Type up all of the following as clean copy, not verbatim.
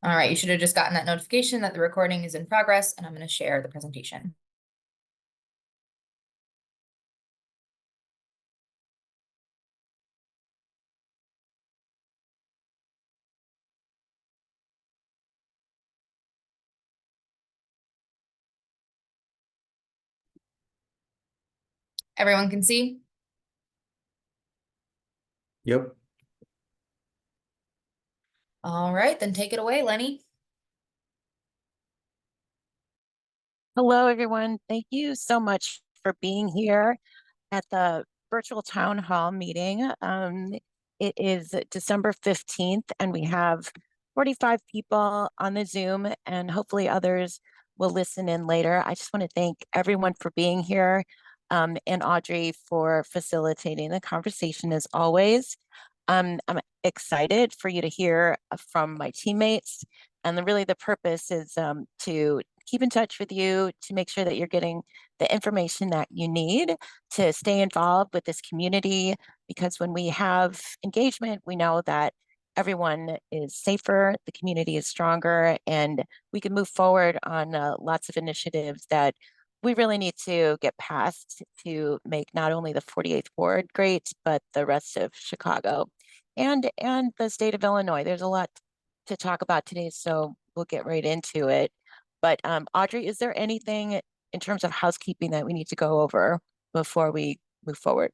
All right, you should have just gotten that notification that the recording is in progress, and I'm going to share the presentation. Everyone can see? Yep. All right, then take it away, Lenny. Hello, everyone. Thank you so much for being here at the virtual town hall meeting. It is December 15th, and we have 45 people on the Zoom, and hopefully others will listen in later. I just want to thank everyone for being here, and Audrey for facilitating the conversation as always. I'm excited for you to hear from my teammates, and really the purpose is to keep in touch with you to make sure that you're getting the information that you need to stay involved with this community, because when we have engagement, we know that everyone is safer, the community is stronger, and we can move forward on lots of initiatives that we really need to get past to make not only the 48th ward great, but the rest of Chicago and the state of Illinois. There's a lot to talk about today, so we'll get right into it. But Audrey, is there anything in terms of housekeeping that we need to go over before we move forward?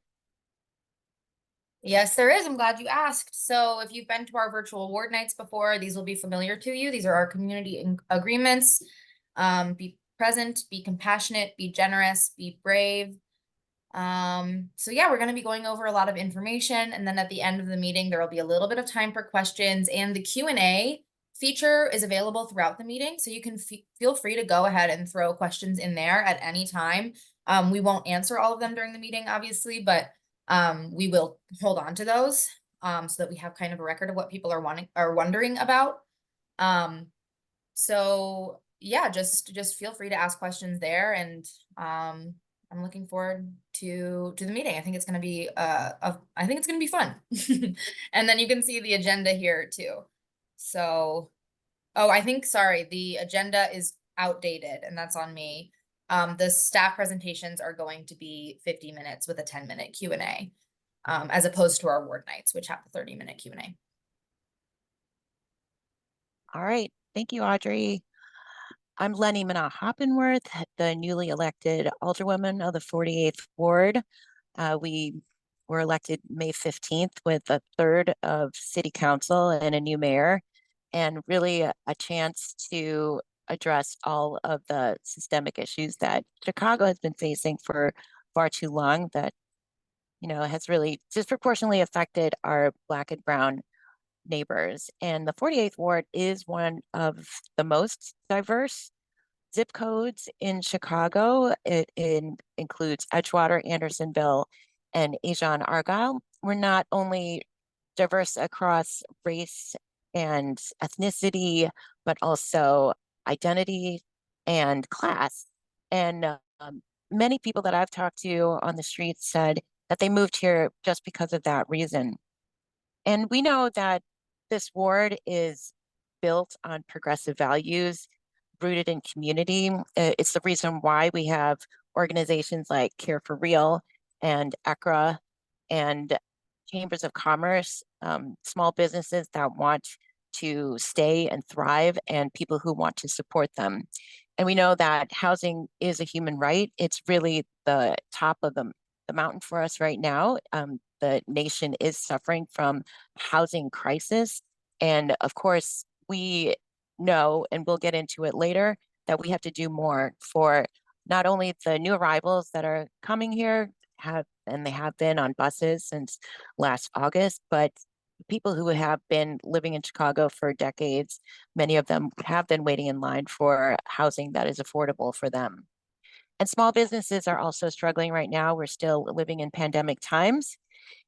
Yes, there is. I'm glad you asked. So if you've been to our virtual ward nights before, these will be familiar to you. These are our community agreements. Be present, be compassionate, be generous, be brave. So yeah, we're going to be going over a lot of information, and then at the end of the meeting, there will be a little bit of time for questions, and the Q&A feature is available throughout the meeting, so you can feel free to go ahead and throw questions in there at any time. We won't answer all of them during the meeting, obviously, but we will hold on to those so that we have kind of a record of what people are wondering about. So yeah, just feel free to ask questions there, and I'm looking forward to the meeting. I think it's going to be I think it's going to be fun. And then you can see the agenda here too. So, oh, sorry, the agenda is outdated, and that's on me. The staff presentations are going to be 50 minutes with a 10-minute Q&A, as opposed to our ward nights, which have a 30-minute Q&A. All right. Thank you, Audrey. I'm Lenny Manaa-Hoppenworth, the newly elected alderwoman of the 48th Ward. We were elected May 15th with a third of city council and a new mayor, and really a chance to address all of the systemic issues that Chicago has been facing for far too long, that has really disproportionately affected our Black and Brown neighbors. And the 48th Ward is one of the most diverse zip codes in Chicago. It includes Edgewater, Andersonville, and Ajon Argyle. We're not only diverse across race and ethnicity, but also identity and class. And many people that I've talked to on the streets said that they moved here just because of that reason. And we know that this ward is built on progressive values rooted in community. It's the reason why we have organizations like Care for Real and ECRA and chambers of commerce, small businesses that want to stay and thrive, and people who want to support them. And we know that housing is a human right. It's really the top of the mountain for us right now. The nation is suffering from housing crisis. And of course, we know, and we'll get into it later, that we have to do more for not only the new arrivals that are coming here, they have been on buses since last August, but people who have been living in Chicago for decades, many of them have been waiting in line for housing that is affordable for them. And small businesses are also struggling right now. We're still living in pandemic times.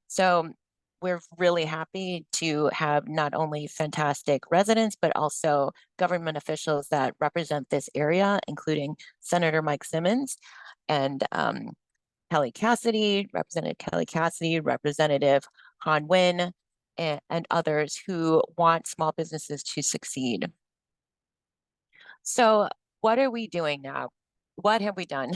So we're really happy to have not only fantastic residents, but also government officials that represent this area, including Senator Mike Simmons and Representative Kelly Cassidy, Representative Han Win, and others who want small businesses to succeed. So what are we doing now? What have we done?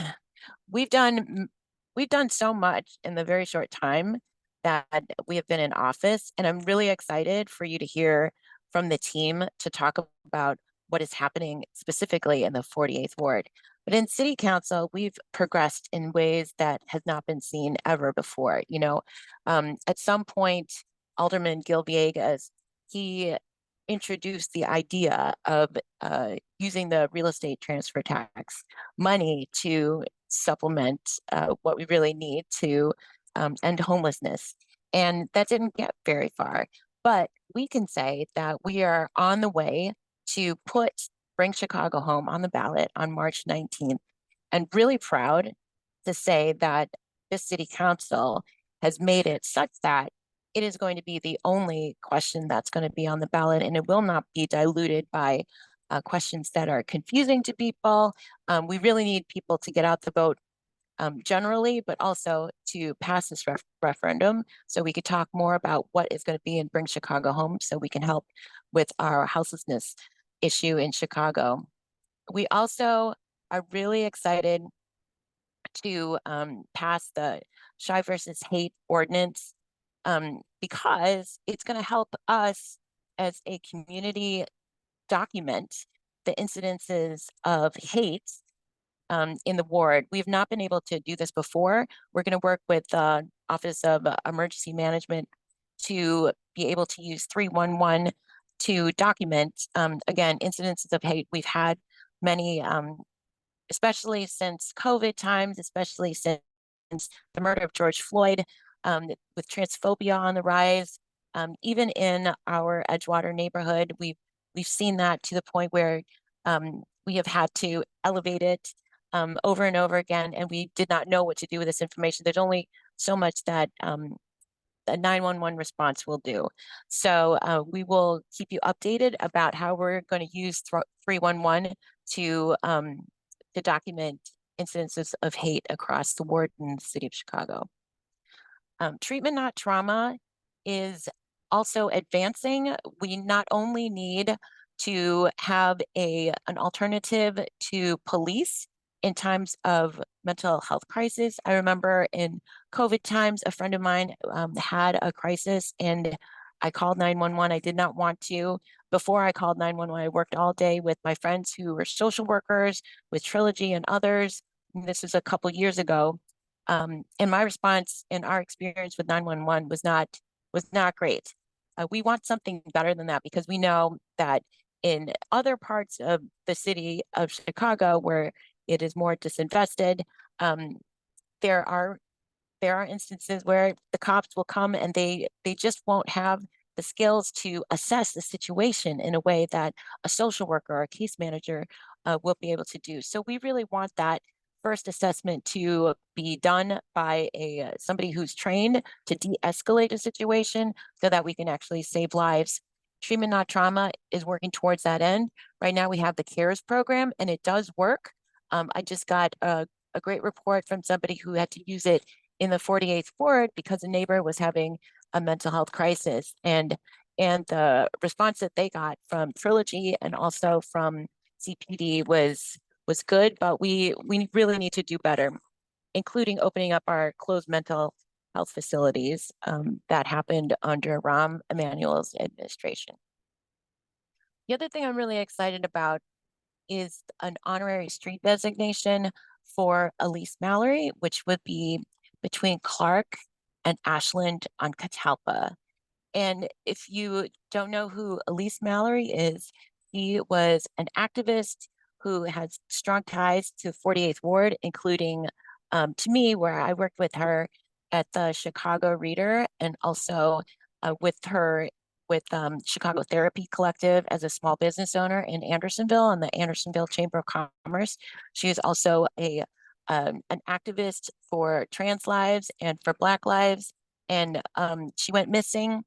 We've done we've done so much in the very short time that we have been in office, and I'm really excited for you to hear from the team to talk about what is happening specifically in the 48th ward. But in city council, we've progressed in ways that has not been seen ever before. At some point, Alderman Gil Villegas, he introduced the idea of using the real estate transfer tax money to supplement what we really need to end homelessness. And that didn't get very far. But we can say that we are on the way to put Bring Chicago Home on the ballot on March 19th. And really proud to say that this city council has made it such that it is going to be the only question that's going to be on the ballot, and it will not be diluted by questions that are confusing to people. We really need people to get out the vote generally, but also to pass this referendum so we could talk more about what is going to be in Bring Chicago Home so we can help with our houselessness issue in Chicago. We also are really excited to pass the Shy versus Hate ordinance because it's going to help us as a community document the incidences of hate in the ward. We've not been able to do this before. We're going to work with the Office of Emergency Management to be able to use 311 to document, again, incidences of hate. We've had many, especially since COVID times, especially since the murder of George Floyd, with transphobia on the rise. Even in our Edgewater neighborhood, we've seen that to the point where we have had to elevate it over and over again, and we did not know what to do with this information. There's only so much that a 911 response will do. So we will keep you updated about how we're going to use 311 to document incidences of hate across the ward in the city of Chicago. Treatment Not Trauma is also advancing. We not only need to have an alternative to police in times of mental health crisis. I remember in COVID times, a friend of mine had a crisis and I called 911. I did not want to. Before I called 911, I worked all day with my friends who were social workers with Trilogy and others. This was a couple years ago. And my response and our experience with 911 was not great. We want something better than that because we know that in other parts of the city of Chicago where it is more disinvested, there are instances where the cops will come and they just won't have the skills to assess the situation in a way that a social worker or a case manager will be able to do. So we really want that first assessment to be done by somebody who's trained to de-escalate a situation so that we can actually save lives. Treatment Not Trauma is working towards that end. Right now we have the CARES program and it does work. I just got a great report from somebody who had to use it in the 48th ward because a neighbor was having a mental health crisis, and the response that they got from Trilogy and also from CPD was good, but we really need to do better, including opening up our closed mental health facilities that happened under Rahm Emanuel's administration. The other thing I'm really excited about is an honorary street designation for Elise Mallory, which would be between Clark and Ashland on Catalpa. And if you don't know who Elise Mallory is, she was an activist who has strong ties to 48th Ward, including to me, where I worked with her at the Chicago Reader and also with her with Chicago Therapy Collective as a small business owner in Andersonville and the Andersonville Chamber of Commerce. She is also an activist for trans lives and for Black lives. And she went missing.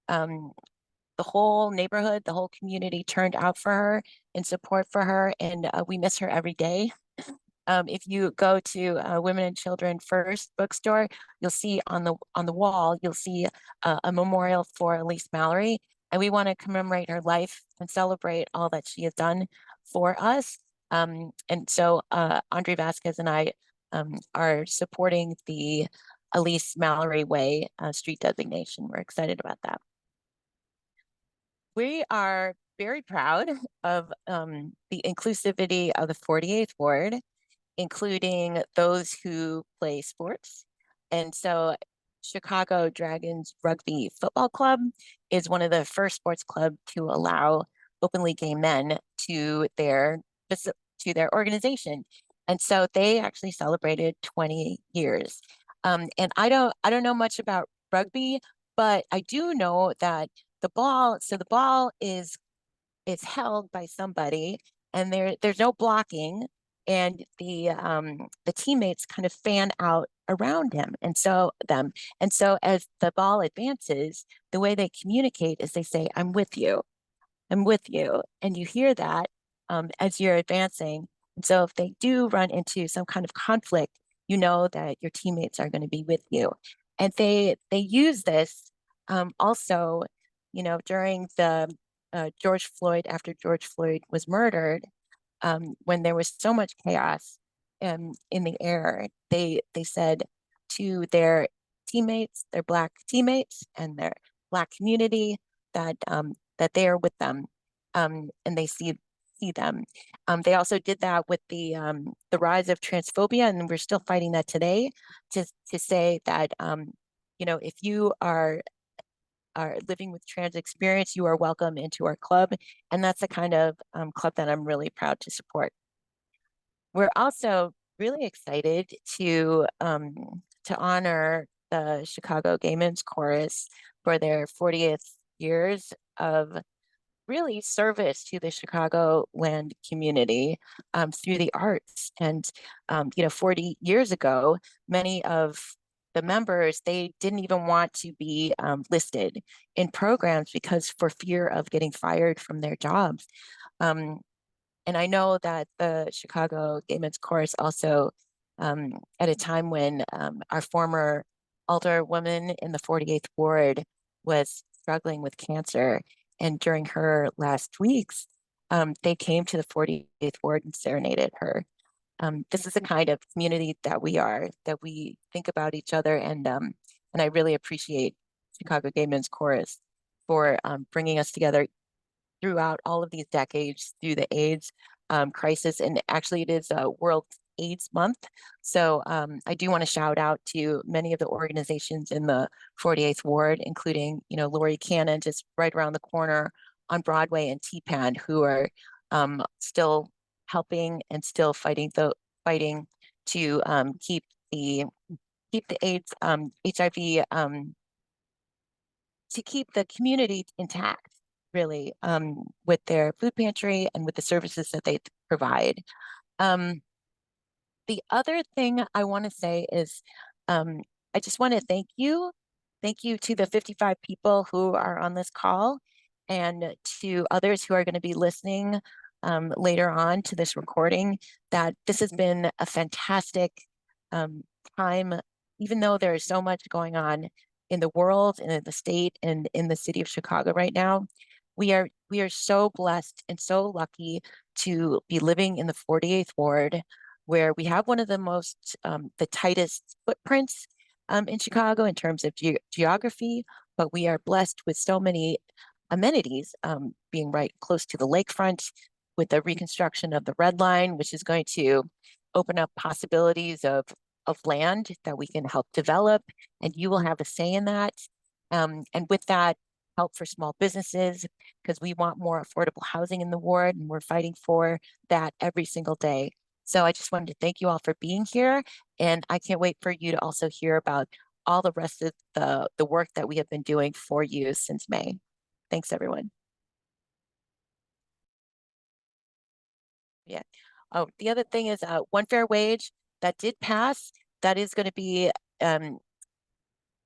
The whole neighborhood, the whole community turned out for her in support for her, and we miss her every day. If you go to Women and Children First bookstore, you'll see on the wall, you'll see a memorial for Elise Mallory, and we want to commemorate her life and celebrate all that she has done for us. And so Andre Vasquez and I are supporting the Elise Mallory Way street designation. We're excited about that. We are very proud of the inclusivity of the 48th Ward, including those who play sports. And so Chicago Dragons Rugby Football Club is one of the first sports clubs to allow openly gay men to their organization. And so they actually celebrated 20 years. And I don't know much about rugby, but I do know that the ball is held by somebody, and there's no blocking, and the teammates kind of fan out around him, and so as the ball advances, the way they communicate is they say, I'm with you. And you hear that as you're advancing. And so if they do run into some kind of conflict, you know that your teammates are going to be with you. And they use this also, during the after George Floyd was murdered, when there was so much chaos in the air, they said to their teammates, their Black teammates, and their Black community that they are with them, and they see them. They also did that with the rise of transphobia, and we're still fighting that today. To say that if you are living with trans experience, you are welcome into our club. And that's the kind of club that I'm really proud to support. We're also really excited to honor the Chicago Gay Men's Chorus for their 40th years of really service to the Chicagoland community through the arts. And 40 years ago, many of the members, they didn't even want to be listed in programs because for fear of getting fired from their jobs. And I know that the Chicago Gay Men's Chorus also, at a time when our former alderwoman in the 48th Ward was struggling with cancer, and during her last weeks, they came to the 48th Ward and serenaded her. This is the kind of community that we think about each other, and I really appreciate Chicago Gay Men's Chorus for bringing us together throughout all of these decades through the AIDS crisis. And actually, it is a World AIDS Month. So I do want to shout out to many of the organizations in the 48th Ward, including, Lori Cannon, just right around the corner on Broadway, and TPAN, who are still helping and still fighting to keep the AIDS, HIV, to keep the community intact, really, with their food pantry and with the services that they provide. The other thing I want to say is I just want to thank you. Thank you to the 55 people who are on this call, and to others who are going to be listening later on to this recording, that this has been a fantastic time, even though there is so much going on in the world and in the state and in the city of Chicago right now. We are so blessed and so lucky to be living in the 48th Ward, where we have one of the tightest footprints in Chicago in terms of geography, but we are blessed with so many amenities, being right close to the lakefront, with the reconstruction of the Red Line, which is going to open up possibilities of land that we can help develop, and you will have a say in that. And with that, help for small businesses, because we want more affordable housing in the ward, and we're fighting for that every single day. So I just wanted to thank you all for being here, and I can't wait for you to also hear about all the rest of the work that we have been doing for you since May. Thanks, everyone. Yeah. Oh, the other thing is one fair wage that did pass. That is going to be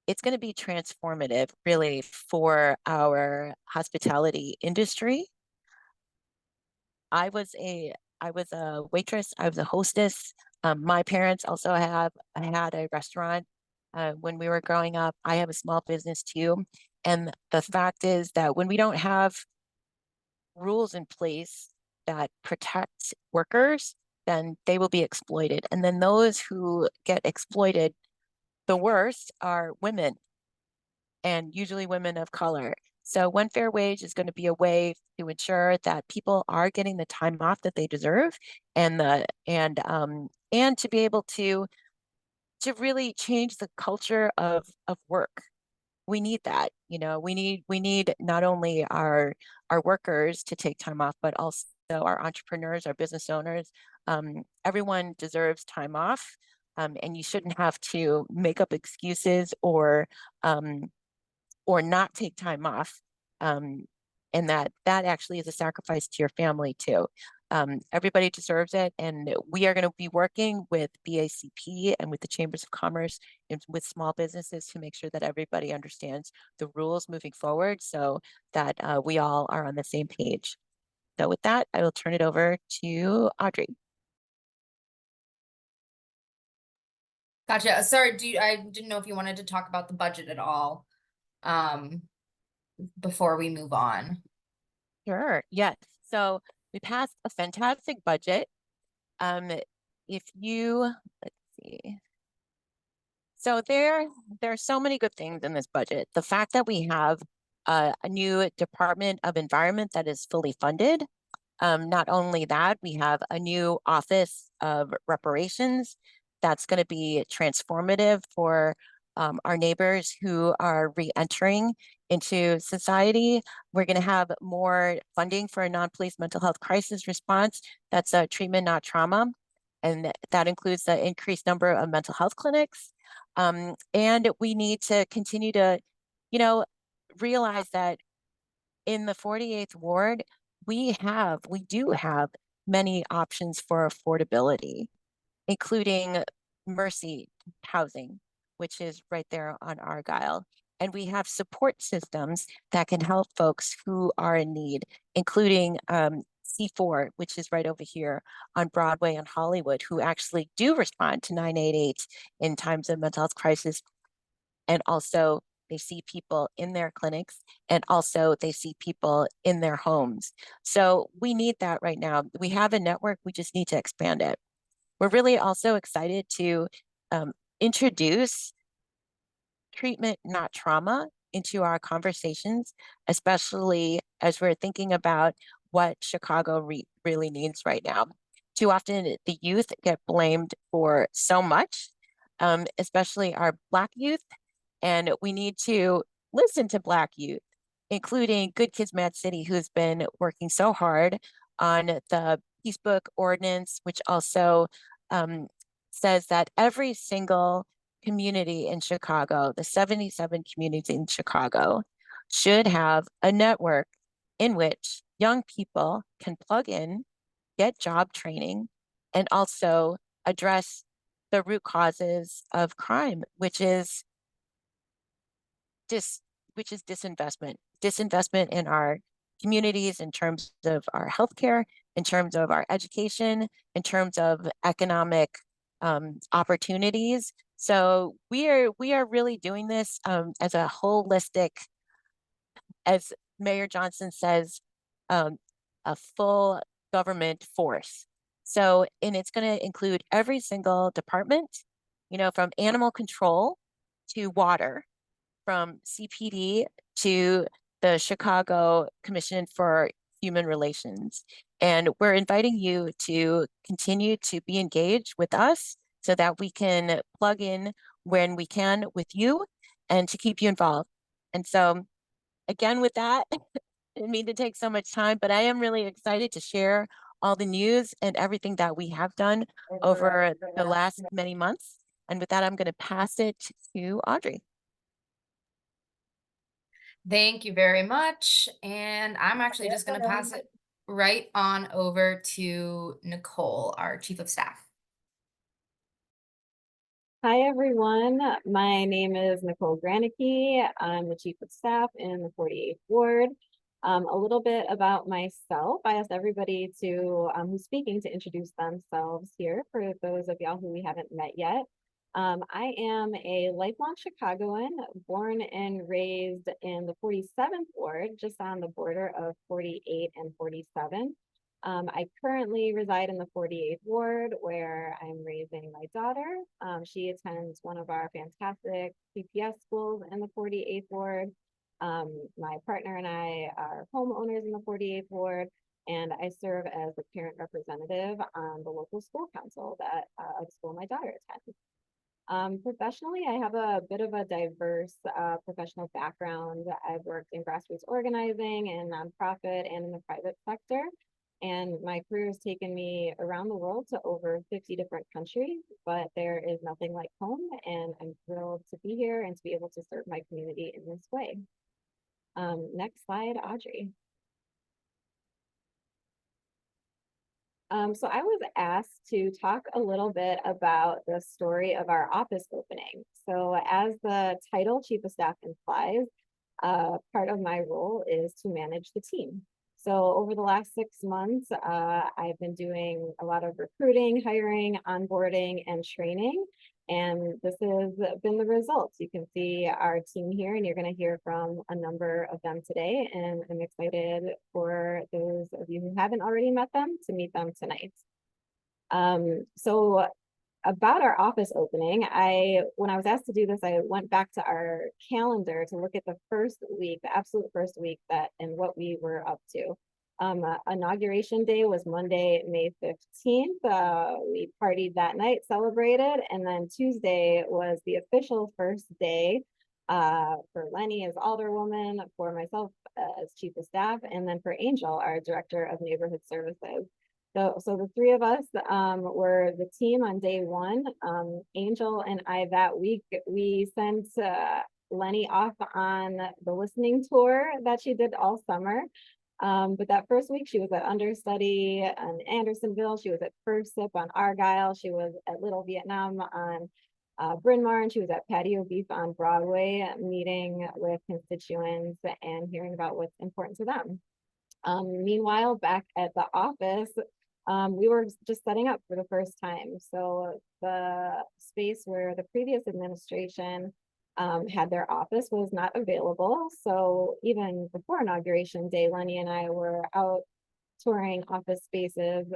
it's going to be transformative, really, for our hospitality industry. I was a waitress. I was a hostess. My parents also had a restaurant when we were growing up. I have a small business too. And the fact is that when we don't have rules in place that protect workers, then they will be exploited. And then those who get exploited the worst are women, and usually women of color. So one fair wage is going to be a way to ensure that people are getting the time off that they deserve, and and to be able to really change the culture of work. We need that. We need not only our workers to take time off, but also our entrepreneurs, our business owners. Everyone deserves time off, and you shouldn't have to make up excuses um, or not take time off. Um, and that actually is a sacrifice to your family too. Everybody deserves it. And we are going to be working with BACP and with the Chambers of Commerce and with small businesses to make sure that everybody understands the rules moving forward so that we all are on the same page. So with that, I will turn it over to Audrey. Gotcha. Sorry, I didn't know if you wanted to talk about the budget at all, um, before we move on. Sure. Yes. So we passed a fantastic budget. Um, if you, let's see. So there are so many good things in this budget. The fact that we have a new Department of Environment that is fully funded. Not only that, we have a new Office of Reparations that's going to be transformative for our neighbors who are re-entering into society. We're going to have more funding for a non-police mental health crisis response. That's a treatment, not trauma. And that includes the increased number of mental health clinics. And we need to continue to, you know, realize that in the 48th ward, we do have many options for affordability, including Mercy housing, which is right there on Argyle. And we have support systems that can help folks who are in need, including C4, which is right over here on Broadway and Hollywood, who actually do respond to 988 in times of mental health crisis. And also they see people in their clinics, and also they see people in their homes. So we need that right now. We have a network, we just need to expand it. We're really also excited to um, introduce treatment, not trauma, into our conversations, especially as we're thinking about what Chicago really needs right now. Too often, the youth get blamed for so much, especially our Black youth, and we need to listen to Black youth, including Good Kids Mad City, who's been working so hard on the Peace Book Ordinance, which also um, says that every single community in Chicago, the 77 communities in Chicago, should have a network in which young people can plug in, get job training, and also address the root causes of crime, dis which is disinvestment in our communities, in terms of our healthcare, in terms of our education, in terms of economic opportunities. So we are really doing this as a holistic, as Mayor Johnson says, um, a full government force. So, and it's going to include every single department, from animal control to water, from CPD to the Chicago Commission for Human Relations. And we're inviting you to continue to be engaged with us so that we can plug in when we can with you and to keep you involved. And so, again, with that, I didn't mean to take so much time, but I am really excited to share all the news and everything that we have done over the last many months. And with that, I'm going to pass it to Audrey. Thank you very much. And I'm actually just going to pass it right on over to Nicole, our Chief of Staff. Hi, everyone. My name is Nicole Granicki. I'm the Chief of Staff in the 48th Ward. A little bit about myself. I asked everybody who's speaking to introduce themselves here for those of y'all who we haven't met yet. I am a lifelong Chicagoan, born and raised in the 47th Ward, just on the border of 48 and 47. I currently reside in the 48th Ward where I'm raising my daughter. She attends one of our fantastic CPS schools in the 48th Ward. My partner and I are homeowners in the 48th Ward, and I serve as the parent representative on the local school council that of the school my daughter attends. Professionally, I have a bit of a diverse professional background. I've worked in grassroots organizing and nonprofit and in the private sector. And my career has taken me around the world to over 50 different countries, but there is nothing like home. And I'm thrilled to be here and to be able to serve my community in this way. Next slide, Audrey. So I was asked to talk a little bit about the story of our office opening. So as the title Chief of Staff implies, part of my role is to manage the team. So over the last 6 months, I've been doing a lot of recruiting, hiring, onboarding, and training. And this has been the results. You can see our team here, and you're going to hear from a number of them today. And I'm excited for those of you who haven't already met them to meet them tonight. So about our office opening, when I was asked to do this, I went back to our calendar to look at the first week, the absolute first week and what we were up to. Inauguration day was Monday, May 15th. We partied that night, celebrated, and then Tuesday was the official first day for Lenny as Alderwoman, for myself as Chief of Staff, and then for Angel, our Director of Neighborhood Services. So the three of us were the team on day one. Angel and I that week, we sent Lenny off on the listening tour that she did all summer. But that first week she was at understudy in Andersonville. She was at First Sip on Argyle. She was at Little Vietnam on Bryn Mawr, and she was at Patio Beef on Broadway, meeting with constituents and hearing about what's important to them. Meanwhile, back at the office, we were just setting up for the first time. So the space where the previous administration had their office was not available. So even before inauguration day, Lenny and I were out touring office spaces.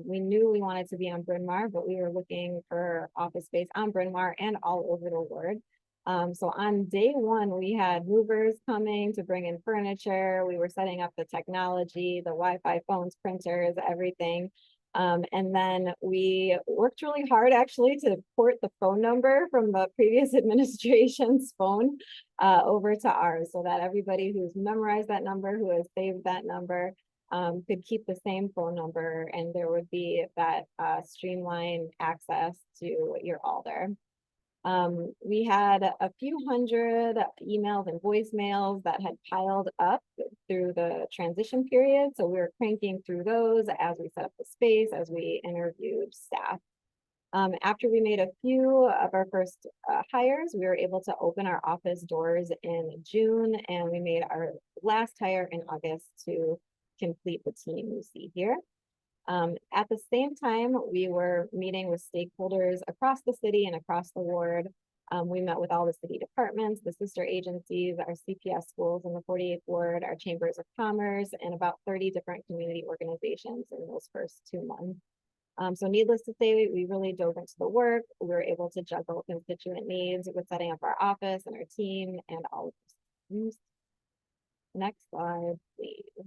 We knew we wanted to be on Bryn Mawr, but we were looking for office space on Bryn Mawr and all over the ward. So on day one, we had movers coming to bring in furniture. We were setting up the technology, the Wi-Fi phones, printers, everything. And then we worked really hard actually to port the phone number from the previous administration's phone over to ours, so that everybody who's memorized that number, who has saved that number, could keep the same phone number, and there would be that streamlined access to your alder. We had a few hundred emails and voicemails that had piled up through the transition period. So we were cranking through those as we set up the space, as we interviewed staff. After we made a few of our first hires, we were able to open our office doors in June, and we made our last hire in August to complete the team you see here. At the same time, we were meeting with stakeholders across the city and across the ward. We met with all the city departments, the sister agencies, our CPS schools in the 48th Ward, our chambers of commerce, and about 30 different community organizations in those first 2 months. So needless to say, we really dove into the work. We were able to juggle constituent needs with setting up our office and our team and all of those things. Next slide, please.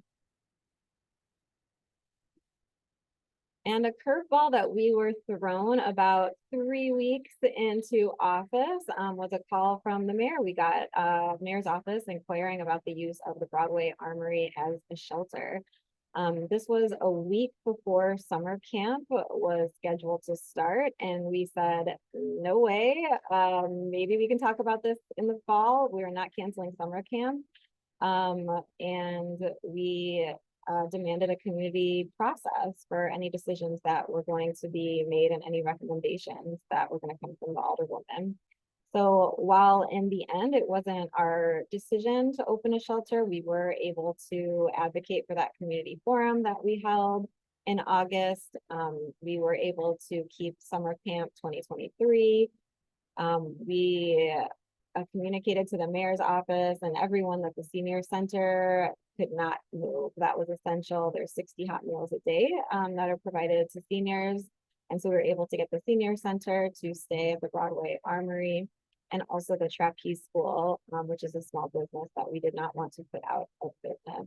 And a curveball that we were thrown about 3 weeks into office was a call from the mayor. We got mayor's office inquiring about the use of the Broadway Armory as a shelter. This was a week before summer camp was scheduled to start, and we said, no way, maybe we can talk about this in the fall. We are not canceling summer camp. And we demanded a community process for any decisions that were going to be made and any recommendations that were going to come from the alderwoman. So while in the end, it wasn't our decision to open a shelter, we were able to advocate for that community forum that we held in August. We were able to keep summer camp 2023. We communicated to the mayor's office and everyone that the senior center could not move. That was essential. There's 60 hot meals a day that are provided to seniors. And so we were able to get the senior center to stay at the Broadway Armory and also the Trapeze School, which is a small business that we did not want to put out of business.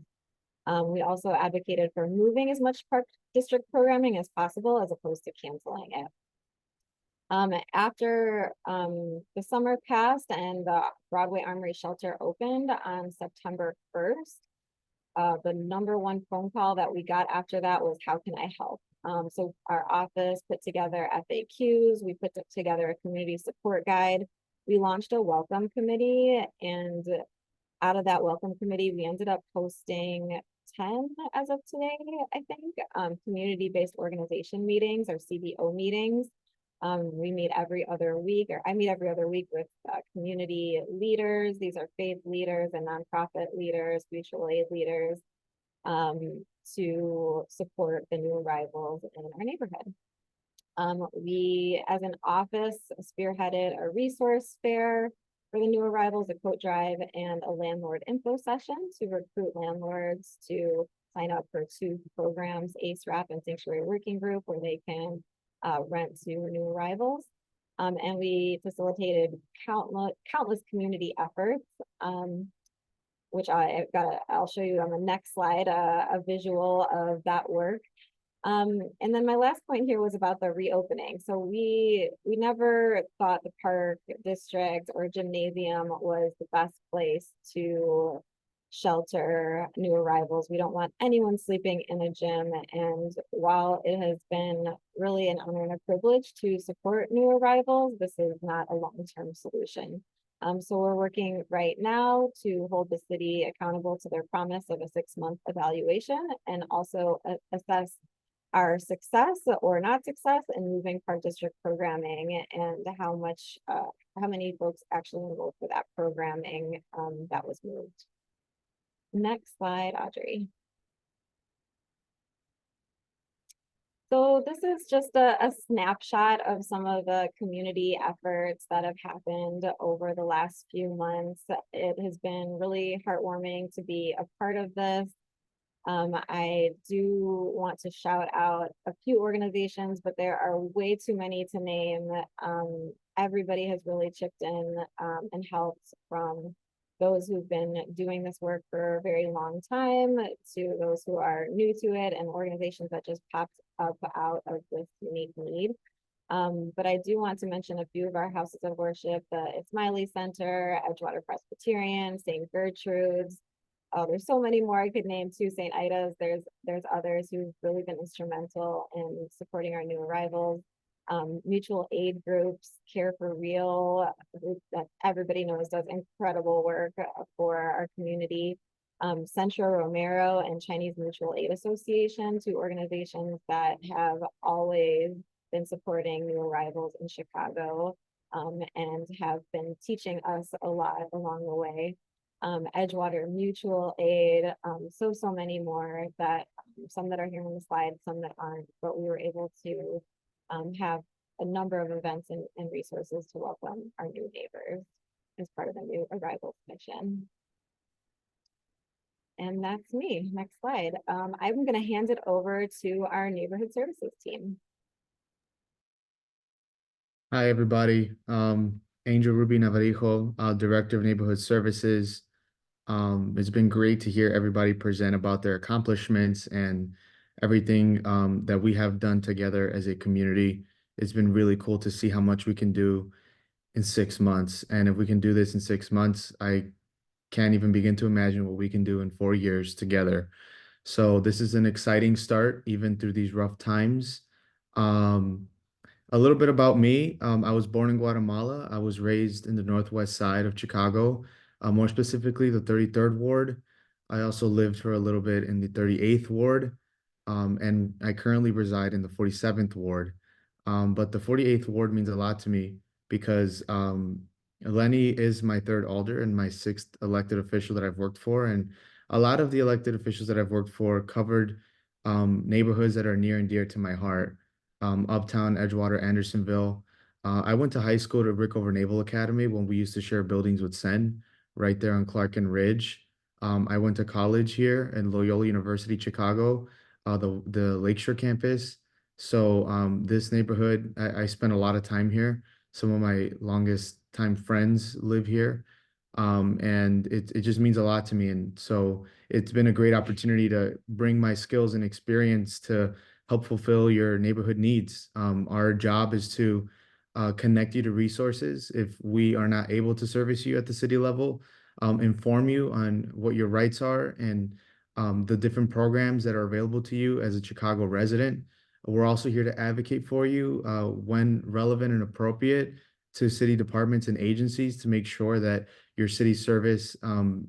We also advocated for moving as much park district programming as possible as opposed to canceling it. After the summer passed and the Broadway Armory Shelter opened on September 1st, the #1 phone call that we got after that was, how can I help? So our office put together FAQs, we put together a community support guide. We launched a welcome committee, and out of that welcome committee, we ended up posting 10 as of today, I think, community-based organization meetings or CBO meetings. We meet every other week, or I meet every other week with community leaders. These are faith leaders and nonprofit leaders, mutual aid leaders, to support the new arrivals in our neighborhood. We, as an office, spearheaded a resource fair for the new arrivals, a coat drive, and a landlord info session to recruit landlords to sign up for 2 programs, ACE RAP and Sanctuary Working Group, where they can rent to new arrivals. And we facilitated countless community efforts, which I'll show you on the next slide, a visual of that work. And then my last point here was about the reopening. So we never thought the park district or gymnasium was the best place to shelter new arrivals. We don't want anyone sleeping in a gym. And while it has been really an honor and a privilege to support new arrivals, this is not a long-term solution. So we're working right now to hold the city accountable to their promise of a 6-month evaluation and also assess our success or not success in moving park district programming and how many folks actually enrolled for that programming that was moved. Next slide, Audrey. So this is just a snapshot of some of the community efforts that have happened over the last few months. It has been really heartwarming to be a part of this. I do want to shout out a few organizations, but there are way too many to name. Everybody has really chipped in and helped, from those who've been doing this work for a very long time to those who are new to it and organizations that just popped up out of this unique need. But I do want to mention a few of our houses of worship, the Ismaili Center, Edgewater Presbyterian, St. Gertrude's. Oh, there's so many more I could name too. St. Ida's, there's others who've really been instrumental in supporting our new arrivals. Mutual aid groups, Care for Real, that everybody knows does incredible work for our community. Centro Romero and Chinese Mutual Aid Association, 2 organizations that have always been supporting new arrivals in Chicago and have been teaching us a lot along the way. Edgewater Mutual Aid, so many more that some that are here on the slide, some that aren't, but we were able to have a number of events and resources to welcome our new neighbors as part of the new arrivals mission. And that's me. Next slide. I'm going to hand it over to our neighborhood services team. Hi, everybody. Angel Ruby Navarijo, Director of Neighborhood Services. It's been great to hear everybody present about their accomplishments and everything that we have done together as a community. It's been really cool to see how much we can do in 6 months. And if we can do this in 6 months, I can't even begin to imagine what we can do in 4 years together. So this is an exciting start, even through these rough times. A little bit about me. I was born in Guatemala. I was raised in the northwest side of Chicago, more specifically the 33rd Ward. I also lived for a little bit in the 38th Ward, and I currently reside in the 47th Ward. But the 48th Ward means a lot to me because Lenny is my 3rd alder and my 6th elected official that I've worked for. And a lot of the elected officials that I've worked for covered neighborhoods that are near and dear to my heart. Uptown, Edgewater, Andersonville. I went to high school at Rickover Naval Academy when we used to share buildings with Sen right there on Clark and Ridge. I went to college here at Loyola University, Chicago, the Lakeshore campus. So this neighborhood, I spent a lot of time here. Some of my longest time friends live here. And it just means a lot to me. And so it's been a great opportunity to bring my skills and experience to help fulfill your neighborhood needs. Our job is to connect you to resources if we are not able to service you at the city level, inform you on what your rights are and the different programs that are available to you as a Chicago resident. We're also here to advocate for you when relevant and appropriate to city departments and agencies to make sure that your city service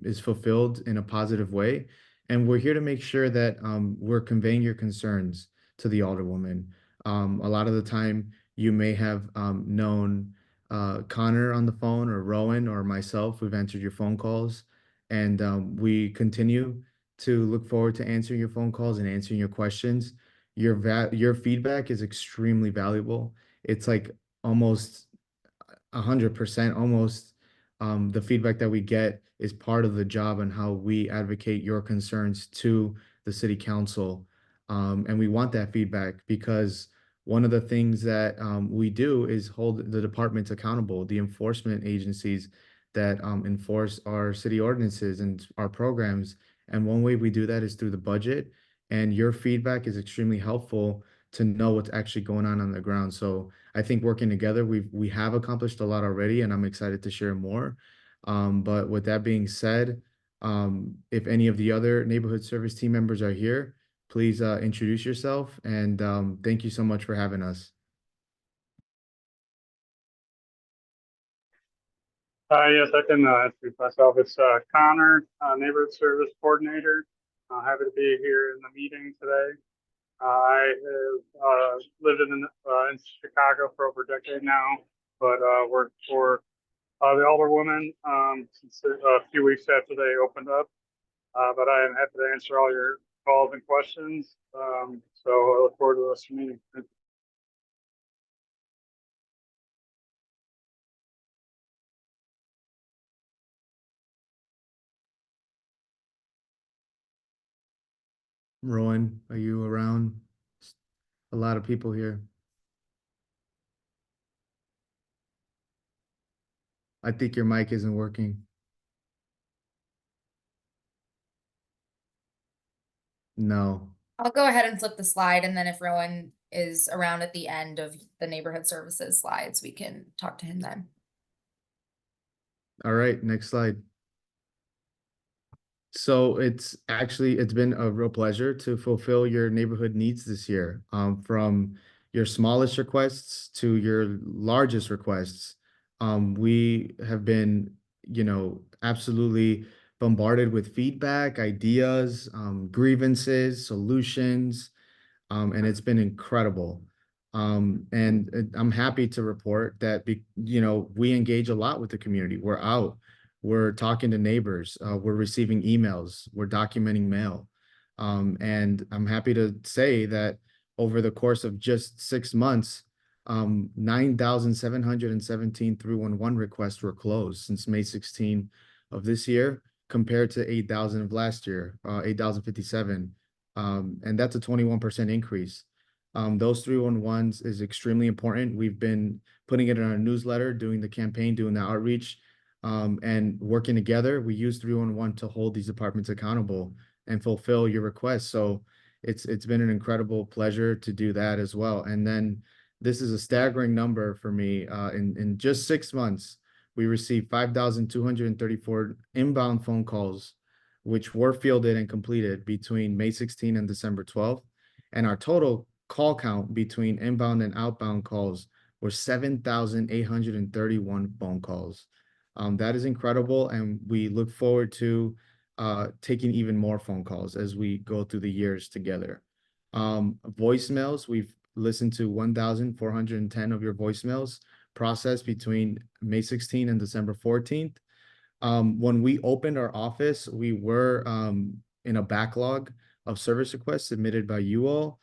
is fulfilled in a positive way. And we're here to make sure that we're conveying your concerns to the Alderwoman. A lot of the time, you may have known Connor on the phone or Rowan or myself. We've answered your phone calls, and we continue to look forward to answering your phone calls and answering your questions. Your feedback is extremely valuable. It's like almost 100% almost. The feedback that we get is part of the job and how we advocate your concerns to the city council. And we want that feedback because one of the things that we do is hold the departments accountable, the enforcement agencies that enforce our city ordinances and our programs. And one way we do that is through the budget. And your feedback is extremely helpful to know what's actually going on the ground. So I think working together, we have accomplished a lot already, and I'm excited to share more. But with that being said, if any of the other neighborhood service team members are here, please introduce yourself, and thank you so much for having us. Yes, I can introduce myself. It's Connor, Neighborhood Service Coordinator. Happy to be here in the meeting today. I have lived in Chicago for over a decade now, but worked for the Alderwoman since a few weeks after they opened up. But I am happy to answer all your calls and questions. So I look forward to the rest of the meeting. Rowan, are you around? A lot of people here. I think your mic isn't working. No. I'll go ahead and flip the slide, and then if Rowan is around at the end of the neighborhood services slides, we can talk to him then. All right, next slide. So it's been a real pleasure to fulfill your neighborhood needs this year, from your smallest requests to your largest requests. We have been, absolutely bombarded with feedback, ideas, grievances, solutions, and it's been incredible. And I'm happy to report that, we engage a lot with the community. We're out, we're talking to neighbors, we're receiving emails, we're documenting mail. And I'm happy to say that over the course of just 6 months, 9,717 311 requests were closed since May 16 of this year, compared to 8,000 of last year, 8,057. And that's a 21% increase. Those 311s is extremely important. We've been putting it in our newsletter, doing the campaign, doing the outreach, and working together. We use 311 to hold these departments accountable and fulfill your requests. So it's been an incredible pleasure to do that as well. And then this is a staggering number for me. In just 6 months, we received 5,234 inbound phone calls, which were fielded and completed between May 16 and December 12th. And our total call count between inbound and outbound calls were 7,831 phone calls. That is incredible, and we look forward to taking even more phone calls as we go through the years together. Voicemails, we've listened to 1,410 of your voicemails processed between May 16 and December 14th. When we opened our office, we were in a backlog of service requests submitted by you all.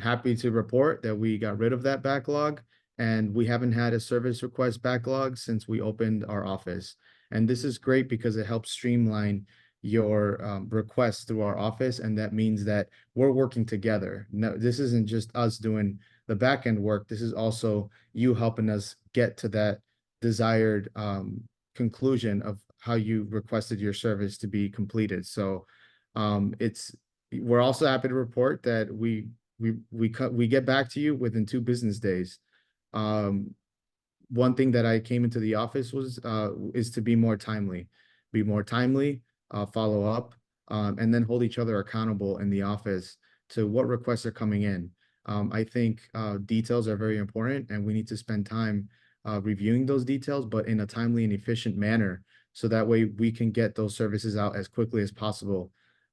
Happy to report that we got rid of that backlog, and we haven't had a service request backlog since we opened our office. And this is great because it helps streamline your requests through our office, and that means that we're working together. No, this isn't just us doing the back end work. This is also you helping us get to that desired conclusion of how you requested your service to be completed. So we're also happy to report that we get back to you within 2 business days. One thing that I came into the office was is to be more timely, follow up, and then hold each other accountable in the office to what requests are coming in. I think details are very important, and we need to spend time reviewing those details, but in a timely and efficient manner, so that way we can get those services out as quickly as possible.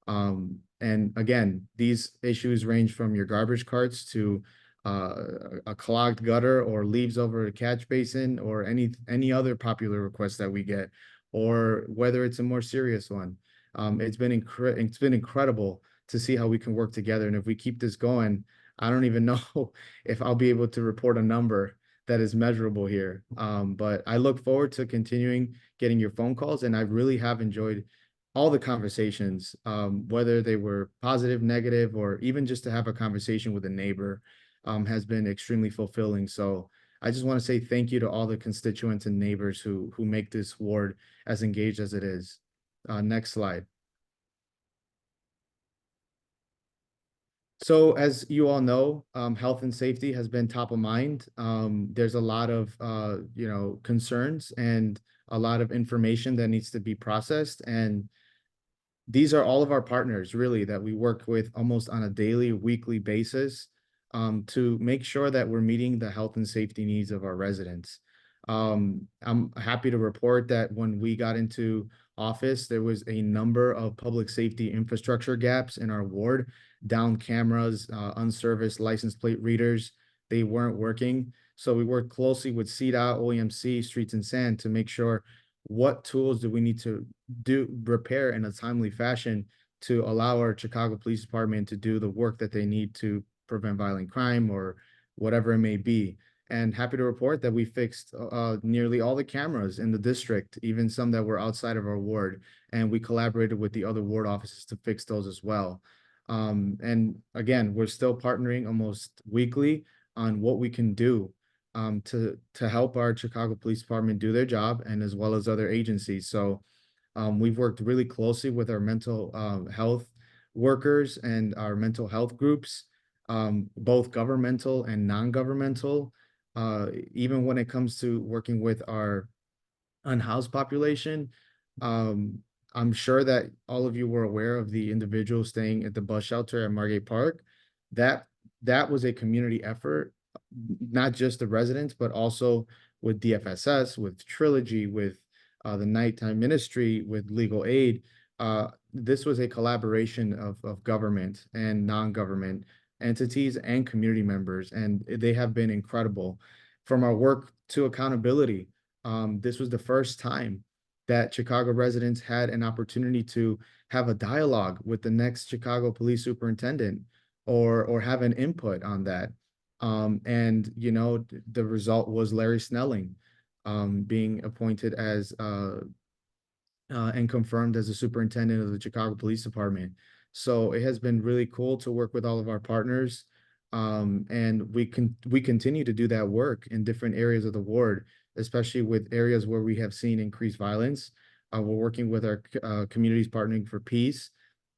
And again, these issues range from your garbage carts to a clogged gutter or leaves over a catch basin or any other popular request that we get, or whether it's a more serious one. It's been incredible to see how we can work together. And if we keep this going, I don't even know if I'll be able to report a number that is measurable here. But I look forward to continuing getting your phone calls, and I really have enjoyed all the conversations, whether they were positive, negative, or even just to have a conversation with a neighbor, has been extremely fulfilling. So I just want to say thank you to all the constituents and neighbors who make this ward as engaged as it is. Next slide. So as you all know, health and safety has been top of mind. There's a lot of concerns and a lot of information that needs to be processed, and these are all of our partners really that we work with almost on a daily, weekly basis, to make sure that we're meeting the health and safety needs of our residents. I'm happy to report that when we got into office, there was a number of public safety infrastructure gaps in our ward: down cameras, unserviced license plate readers. They weren't working. So we worked closely with CDOT, OEMC, Streets and Sand to make sure what tools do we need to repair in a timely fashion to allow our Chicago Police Department to do the work that they need to prevent violent crime or whatever it may be. And happy to report that we fixed nearly all the cameras in the district, even some that were outside of our ward. And we collaborated with the other ward offices to fix those as well. And again, we're still partnering almost weekly on what we can do to help our Chicago Police Department do their job, and as well as other agencies. So we've worked really closely with our mental health workers and our mental health groups, both governmental and non-governmental. Even when it comes to working with our unhoused population, I'm sure that all of you were aware of the individual staying at the bus shelter at Margate Park. That was a community effort, not just the residents, but also with DFSS, with Trilogy, with the nighttime ministry, with legal aid. This was a collaboration of government and non-government entities and community members, and they have been incredible. From our work to accountability, this was the first time that Chicago residents had an opportunity to have a dialogue with the next Chicago police superintendent, or have an input on that. And the result was Larry Snelling being appointed as and confirmed as the superintendent of the Chicago Police Department. So it has been really cool to work with all of our partners. And we continue to do that work in different areas of the ward, especially with areas where we have seen increased violence. We're working with our communities partnering for peace,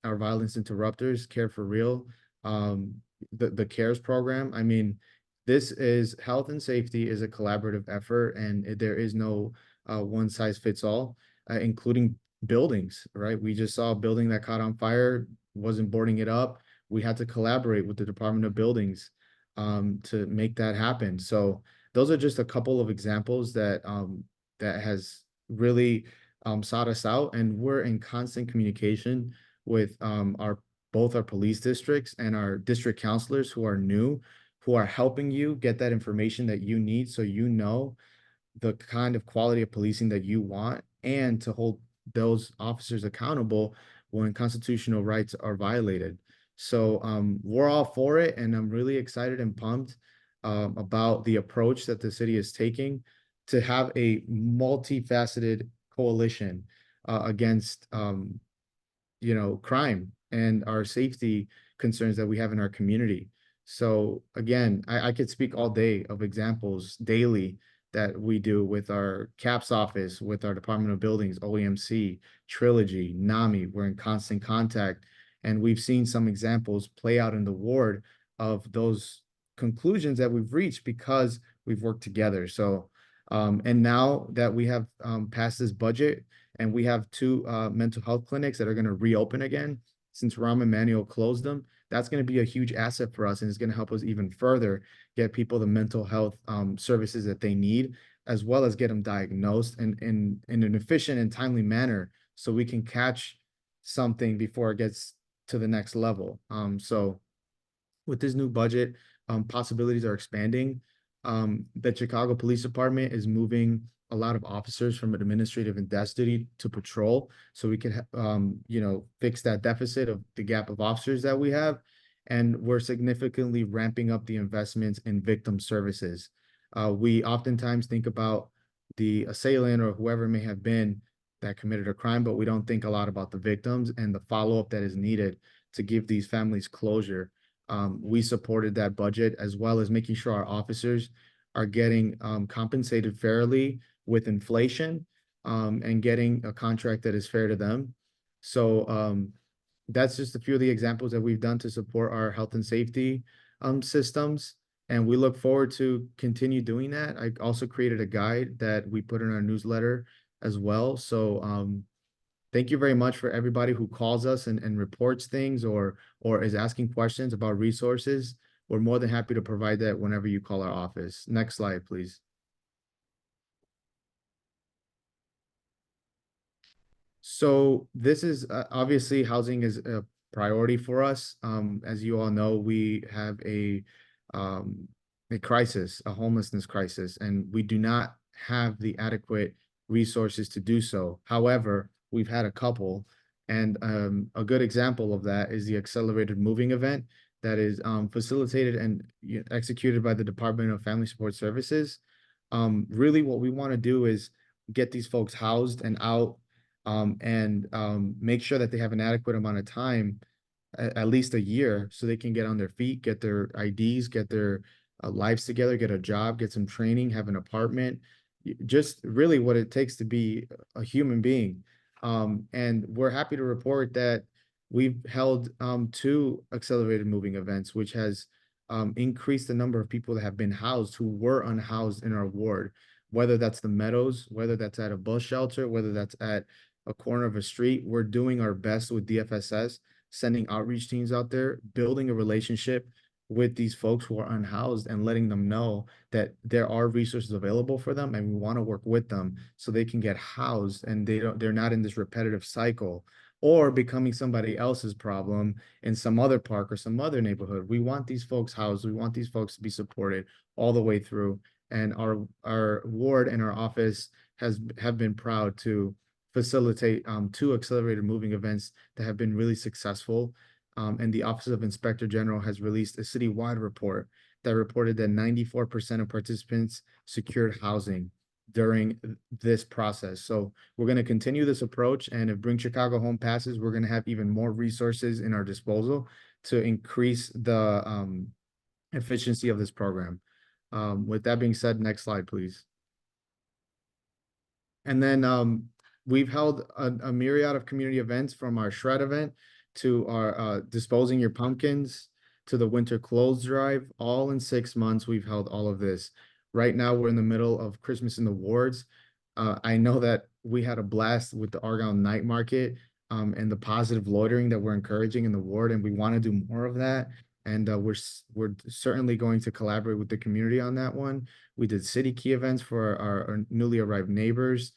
our violence interrupters, Care for Real, the CARES program. I mean, this is health and safety is a collaborative effort, and there is no one size fits all, including buildings, right? We just saw a building that caught on fire, wasn't boarding it up. We had to collaborate with the Department of Buildings to make that happen. So those are just a couple of examples that that has really sought us out, and we're in constant communication with both our police districts and our district counselors who are new, who are helping you get that information that you need, so you know the kind of quality of policing that you want, and to hold those officers accountable when constitutional rights are violated. So we're all for it, and I'm really excited and pumped about the approach that the city is taking to have a multifaceted coalition against crime and our safety concerns that we have in our community. So again, I could speak all day of examples daily that we do with our CAPS office, with our Department of Buildings, OEMC, Trilogy, NAMI. We're in constant contact, and we've seen some examples play out in the ward of those conclusions that we've reached because we've worked together. So, and now that we have passed this budget, and we have two mental health clinics that are going to reopen again since Rahm Emanuel closed them, that's going to be a huge asset for us, and it's going to help us even further get people the mental health services that they need, as well as get them diagnosed in an efficient and timely manner so we can catch something before it gets to the next level. So with this new budget, possibilities are expanding. The Chicago Police Department is moving a lot of officers from administrative and desk duty to patrol, so we can, fix that deficit of the gap of officers that we have. And we're significantly ramping up the investments in victim services. We oftentimes think about the assailant or whoever may have been that committed a crime, but we don't think a lot about the victims and the follow-up that is needed to give these families closure. We supported that budget, as well as making sure our officers are getting compensated fairly with inflation, and getting a contract that is fair to them. So that's just a few of the examples that we've done to support our health and safety systems. And we look forward to continue doing that. I also created a guide that we put in our newsletter as well. So thank you very much for everybody who calls us and reports things or is asking questions about resources. We're more than happy to provide that whenever you call our office. Next slide, please. So this is obviously housing is a priority for us. As you all know, we have a crisis, a homelessness crisis, and we do not have the adequate resources to do so. However, we've had a couple, and a good example of that is the accelerated moving event that is facilitated and executed by the Department of Family Support Services. Really what we want to do is get these folks housed and out, and make sure that they have an adequate amount of time, at least a year, so they can get on their feet, get their IDs, get their lives together, get a job, get some training, have an apartment, just really what it takes to be a human being. And we're happy to report that we've held two accelerated moving events, which has increased the number of people that have been housed who were unhoused in our ward, whether that's the Meadows, whether that's at a bus shelter, whether that's at a corner of a street. We're doing our best with DFSS, sending outreach teams out there, building a relationship with these folks who are unhoused and letting them know that there are resources available for them, and we want to work with them so they can get housed and they're not in this repetitive cycle or becoming somebody else's problem in some other park or some other neighborhood. We want these folks housed. We want these folks to be supported all the way through. And our ward and our office have been proud to facilitate two accelerated moving events that have been really successful. And the Office of Inspector General has released a citywide report that reported that 94% of participants secured housing during this process. So we're going to continue this approach, and if Bring Chicago Home passes, we're going to have even more resources in our disposal to increase the efficiency of this program. With that being said, next slide, please. And then we've held a myriad of community events, from our shred event to our disposing your pumpkins to the winter clothes drive. All in 6 months, we've held all of this. Right now, we're in the middle of Christmas in the wards. I know that we had a blast with the Argyle Night Market and the positive loitering that we're encouraging in the ward, and we want to do more of that. And we're certainly going to collaborate with the community on that one. We did city key events for our newly arrived neighbors.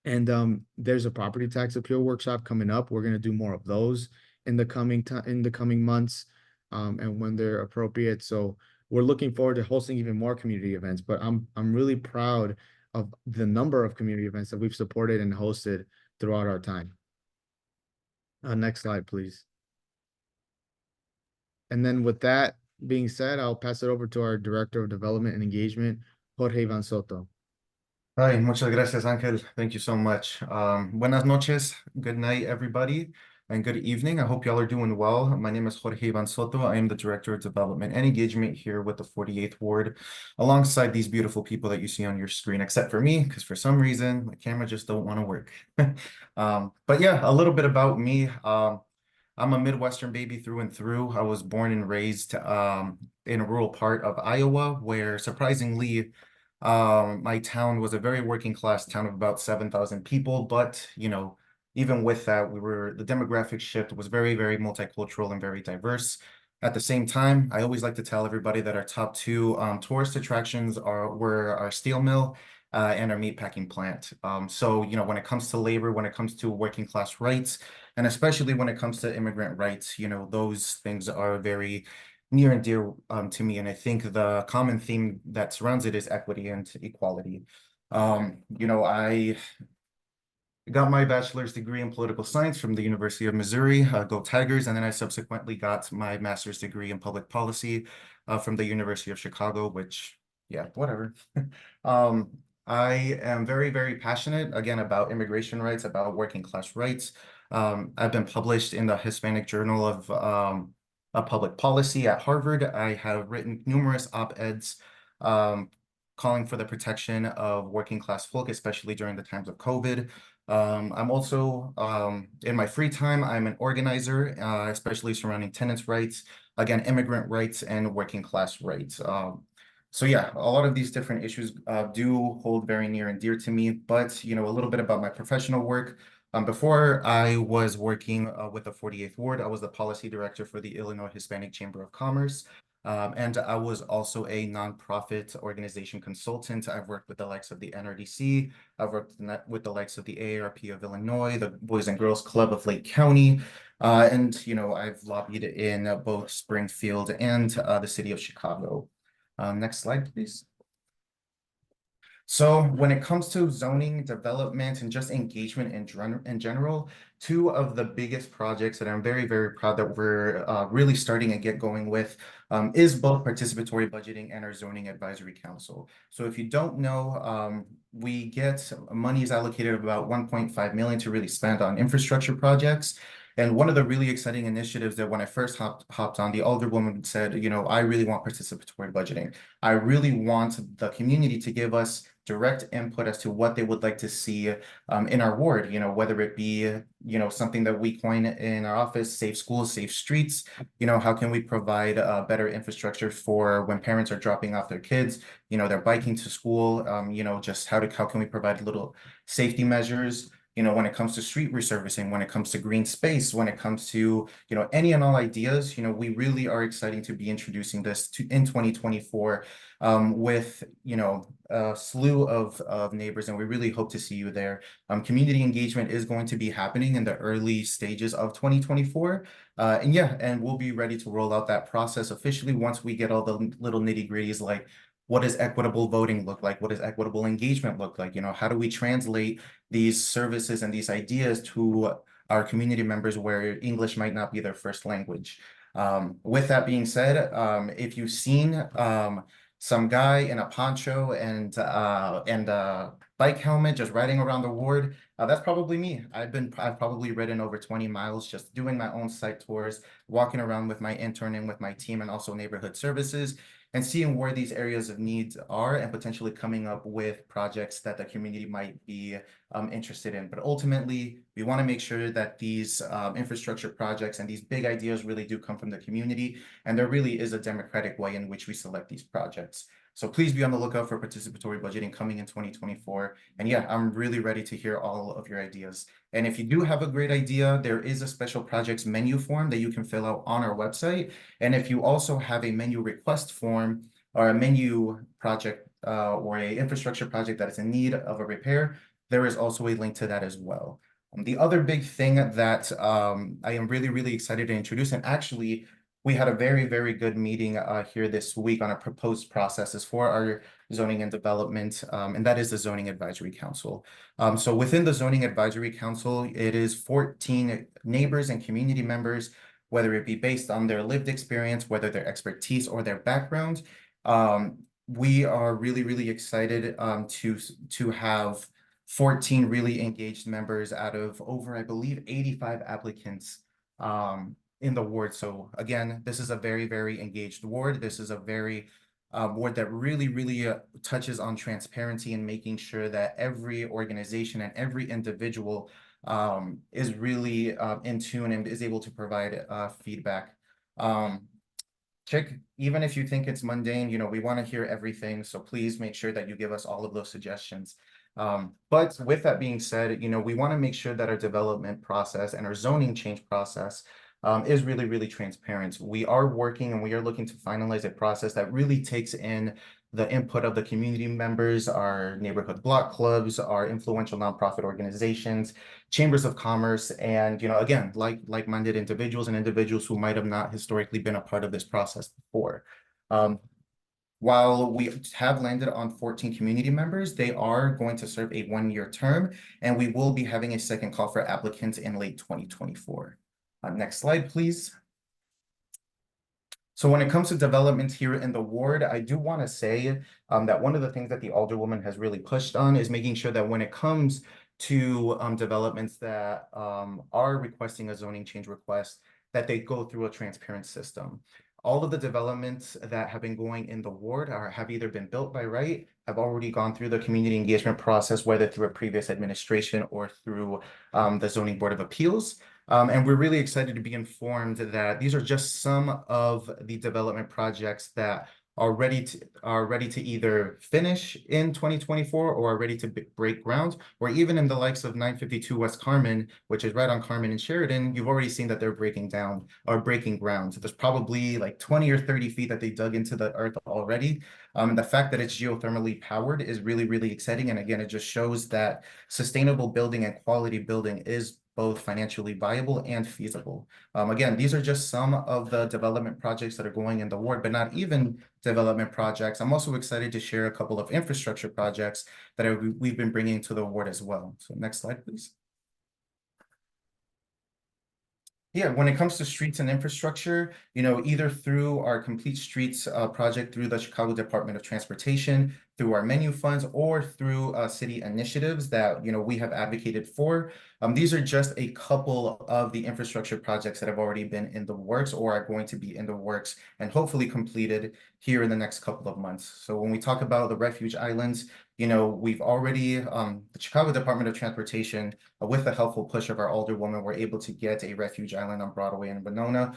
And there's a property tax appeal workshop coming up. We're going to do more of those in the coming months, and when they're appropriate. So we're looking forward to hosting even more community events. But I'm really proud of the number of community events that we've supported and hosted throughout our time. Next slide, please. And then with that being said, I'll pass it over to our Director of Development and Engagement, Jorge Van Soto. Hi, muchas gracias, Ángel. Thank you so much. Buenas noches, good night, everybody, and good evening. I hope y'all are doing well. My name is Jorge Ivan Soto. I am the Director of Development and Engagement here with the 48th Ward, alongside these beautiful people that you see on your screen, except for me, because for some reason, my camera just don't want to work. But yeah, a little bit about me. I'm a Midwestern baby through and through. I was born and raised in a rural part of Iowa, where surprisingly, my town was a very working class town of about 7,000 people, but even with that, the demographic shift was very, very multicultural and very diverse. At the same time, I always like to tell everybody that our top two tourist attractions were our steel mill and our meatpacking plant. So, when it comes to labor, when it comes to working class rights, and especially when it comes to immigrant rights, those things are very near and dear to me. And I think the common theme that surrounds it is equity and equality. I got my bachelor's degree in political science from the University of Missouri, go Tigers, and then I subsequently got my master's degree in public policy from the University of Chicago, which, yeah, whatever. I am very, very passionate, again, about immigration rights, about working class rights. I've been published in the Hispanic Journal of Public Policy at Harvard. I have written numerous op-eds calling for the protection of working class folk, especially during the times of COVID. I'm also, in my free time, I'm an organizer, especially surrounding tenants' rights, again, immigrant rights and working class rights. So yeah, a lot of these different issues do hold very near and dear to me, but a little bit about my professional work. Before I was working with the 48th Ward, I was the policy director for the Illinois Hispanic Chamber of Commerce. And I was also a nonprofit organization consultant. I've worked with the likes of the NRDC. I've worked with the likes of the AARP of Illinois, the Boys and Girls Club of Lake County. And I've lobbied in both Springfield and the city of Chicago. Next slide, please. So when it comes to zoning development and just engagement in general, two of the biggest projects that I'm very, very proud that we're really starting to get going with is both participatory budgeting and our zoning advisory council. So if you don't know, we get monies allocated of about 1.5 million to really spend on infrastructure projects. And one of the really exciting initiatives that when I first hopped on, the alderwoman said, I really want participatory budgeting. I really want the community to give us direct input as to what they would like to see in our ward, whether it be, something that we coin in our office, safe schools, safe streets, how can we provide better infrastructure for when parents are dropping off their kids, they're biking to school, just how can we provide little safety measures, when it comes to street resurfacing, when it comes to green space, when it comes to, any and all ideas, we really are excited to be introducing this in 2024 with, a slew of neighbors, and we really hope to see you there. Community engagement is going to be happening in the early stages of 2024. And we'll be ready to roll out that process officially once we get all the little nitty-gritties like what does equitable voting look like? What does equitable engagement look like? How do we translate these services and these ideas to our community members where English might not be their first language? With that being said, if you've seen some guy in a poncho and a bike helmet just riding around the ward, that's probably me. I've probably ridden over 20 miles just doing my own site tours, walking around with my intern and with my team and also neighborhood services, and seeing where these areas of needs are and potentially coming up with projects that the community might be interested in. But ultimately, we want to make sure that these infrastructure projects and these big ideas really do come from the community, and there really is a democratic way in which we select these projects. So please be on the lookout for participatory budgeting coming in 2024. And yeah, I'm really ready to hear all of your ideas. And if you do have a great idea, there is a special projects menu form that you can fill out on our website. And if you also have a menu request form or a menu project or a infrastructure project that is in need of a repair, there is also a link to that as well. The other big thing that I am really, really excited to introduce, and actually we had a very, very good meeting here this week on our proposed processes for our zoning and development, and that is the Zoning Advisory Council. So within the Zoning Advisory Council, it is 14 neighbors and community members, whether it be based on their lived experience, whether their expertise or their background. we are really excited to have 14 really engaged members out of over, I believe, 85 applicants in the ward. So again, this is a very engaged ward. This is a very ward that really touches on transparency and making sure that every organization and every individual is really in tune and is able to provide feedback. Even if you think it's mundane, we want to hear everything. So please make sure that you give us all of those suggestions. But with that being said, we want to make sure that our development process and our zoning change process is really transparent. We are working and we are looking to finalize a process that really takes in the input of the community members, our neighborhood block clubs, our influential nonprofit organizations, chambers of commerce, and again, like-minded individuals and individuals who might have not historically been a part of this process before. While we have landed on 14 community members, they are going to serve a 1-year term, and we will be having a second call for applicants in late 2024. Next slide, please. So when it comes to development here in the ward, I do want to say that one of the things that the Alderwoman has really pushed on is making sure that when it comes to developments that are requesting a zoning change request, that they go through a transparent system. All of the developments that have been going in the ward have either been built by right, have already gone through the community engagement process, whether through a previous administration or through the Zoning Board of Appeals. And we're really excited to be informed that these are just some of the development projects that are ready to either finish in 2024 or are ready to break ground, or even in the likes of 952 West Carmen, which is right on Carmen and Sheridan, you've already seen that they're breaking ground. So there's probably like 20 or 30 feet that they dug into the earth already. And the fact that it's geothermally powered is really exciting. And again, it just shows that sustainable building and quality building is both financially viable and feasible. Again, these are just some of the development projects that are going in the ward, but not even development projects. I'm also excited to share a couple of infrastructure projects that we've been bringing to the ward as well. So next slide, please. Yeah, when it comes to streets and infrastructure, either through our Complete Streets project through the Chicago Department of Transportation, through our menu funds, or through city initiatives that we have advocated for. These are just a couple of the infrastructure projects that have already been in the works or are going to be in the works and hopefully completed here in the next couple of months. So when we talk about the refuge islands, we've already, the Chicago Department of Transportation, with the helpful push of our Alderwoman, were able to get a refuge island on Broadway and Winona.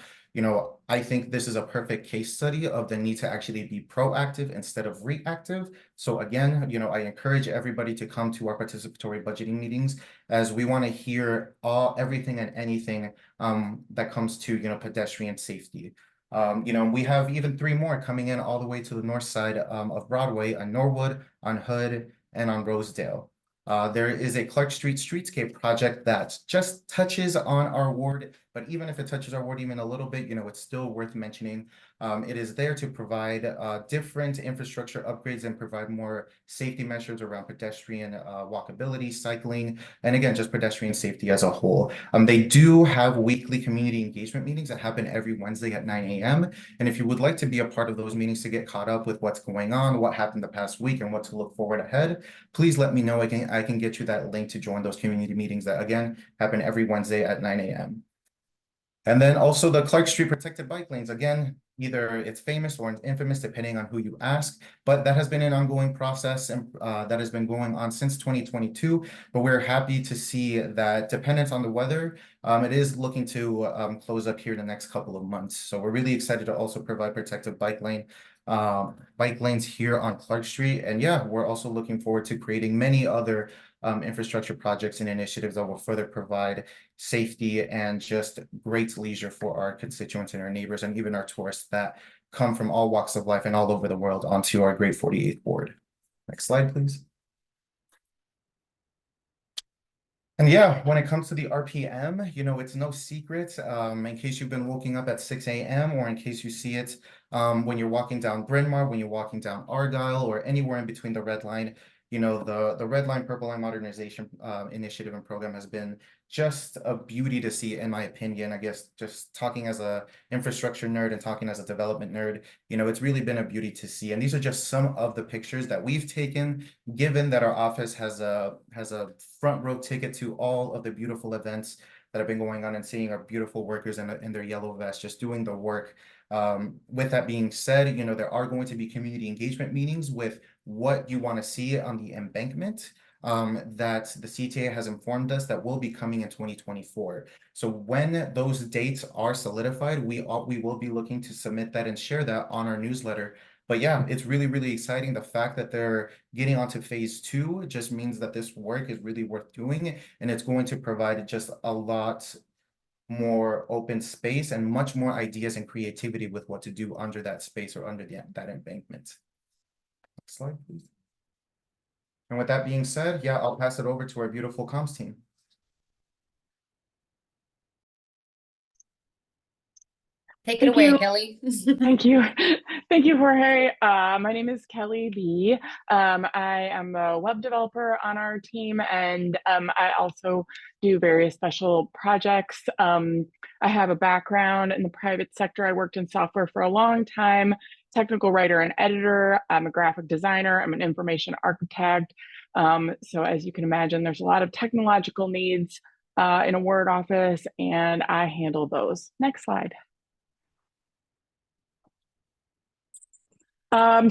I think this is a perfect case study of the need to actually be proactive instead of reactive. So again, I encourage everybody to come to our participatory budgeting meetings, as we want to hear everything and anything that comes to, pedestrian safety. We have even 3 more coming in all the way to the north side of Broadway, on Norwood, on Hood, and on Rosedale. There is a Clark Street Streetscape project that just touches on our ward, but even if it touches our ward even a little bit, it's still worth mentioning. It is there to provide different infrastructure upgrades and provide more safety measures around pedestrian walkability, cycling, and again, just pedestrian safety as a whole. They do have weekly community engagement meetings that happen every Wednesday at 9 a.m. And if you would like to be a part of those meetings to get caught up with what's going on, what happened the past week, and what to look forward ahead, please let me know. I can get you that link to join those community meetings that, again, happen every Wednesday at 9 a.m. And then also the Clark Street protected bike lanes. Again, either it's famous or infamous, depending on who you ask, but that has been an ongoing process and that has been going on since 2022. But we're happy to see that, dependent on the weather, it is looking to close up here in the next couple of months. So we're really excited to also provide protected bike lanes here on Clark Street. And yeah, we're also looking forward to creating many other infrastructure projects and initiatives that will further provide safety and just great leisure for our constituents and our neighbors and even our tourists that come from all walks of life and all over the world onto our great 48th ward. Next slide, please. And yeah, when it comes to the RPM, it's no secret, in case you've been waking up at 6 a.m. or in case you see it when you're walking down Bryn Mawr, when you're walking down Argyle, or anywhere in between the red line, You know, the Red Line, Purple Line modernization initiative and program has been just a beauty to see, in my opinion. I guess just talking as a infrastructure nerd and talking as a development nerd, you know, it's really been a beauty to see. And these are just some of the pictures that we've taken, given that our office has a front row ticket to all of the beautiful events that have been going on, and seeing our beautiful workers in their yellow vests just doing the work. With that being said, you know, there are going to be community engagement meetings with what you want to see on the embankment that the CTA has informed us that will be coming in 2024. So when those dates are solidified, we will be looking to submit that and share that on our newsletter. But yeah, it's really, really exciting. The fact that they're getting onto phase 2 just means that this work is really worth doing, and it's going to provide just a lot more open space and much more ideas and creativity with what to do under that space or under that embankment. Next slide, please. And with that being said, yeah, I'll pass it over to our beautiful comms team. Take it Thank away, you. Kelly. Thank you. Thank you, Jorge. My name is Kelly B. I am a web developer on our team, and I also do various special projects. I have a background in the private sector. I worked in software for a long time, technical writer and editor. I'm a graphic designer. I'm an information architect. So as you can imagine, there's a lot of technological needs in a Word office, and I handle those. Next slide.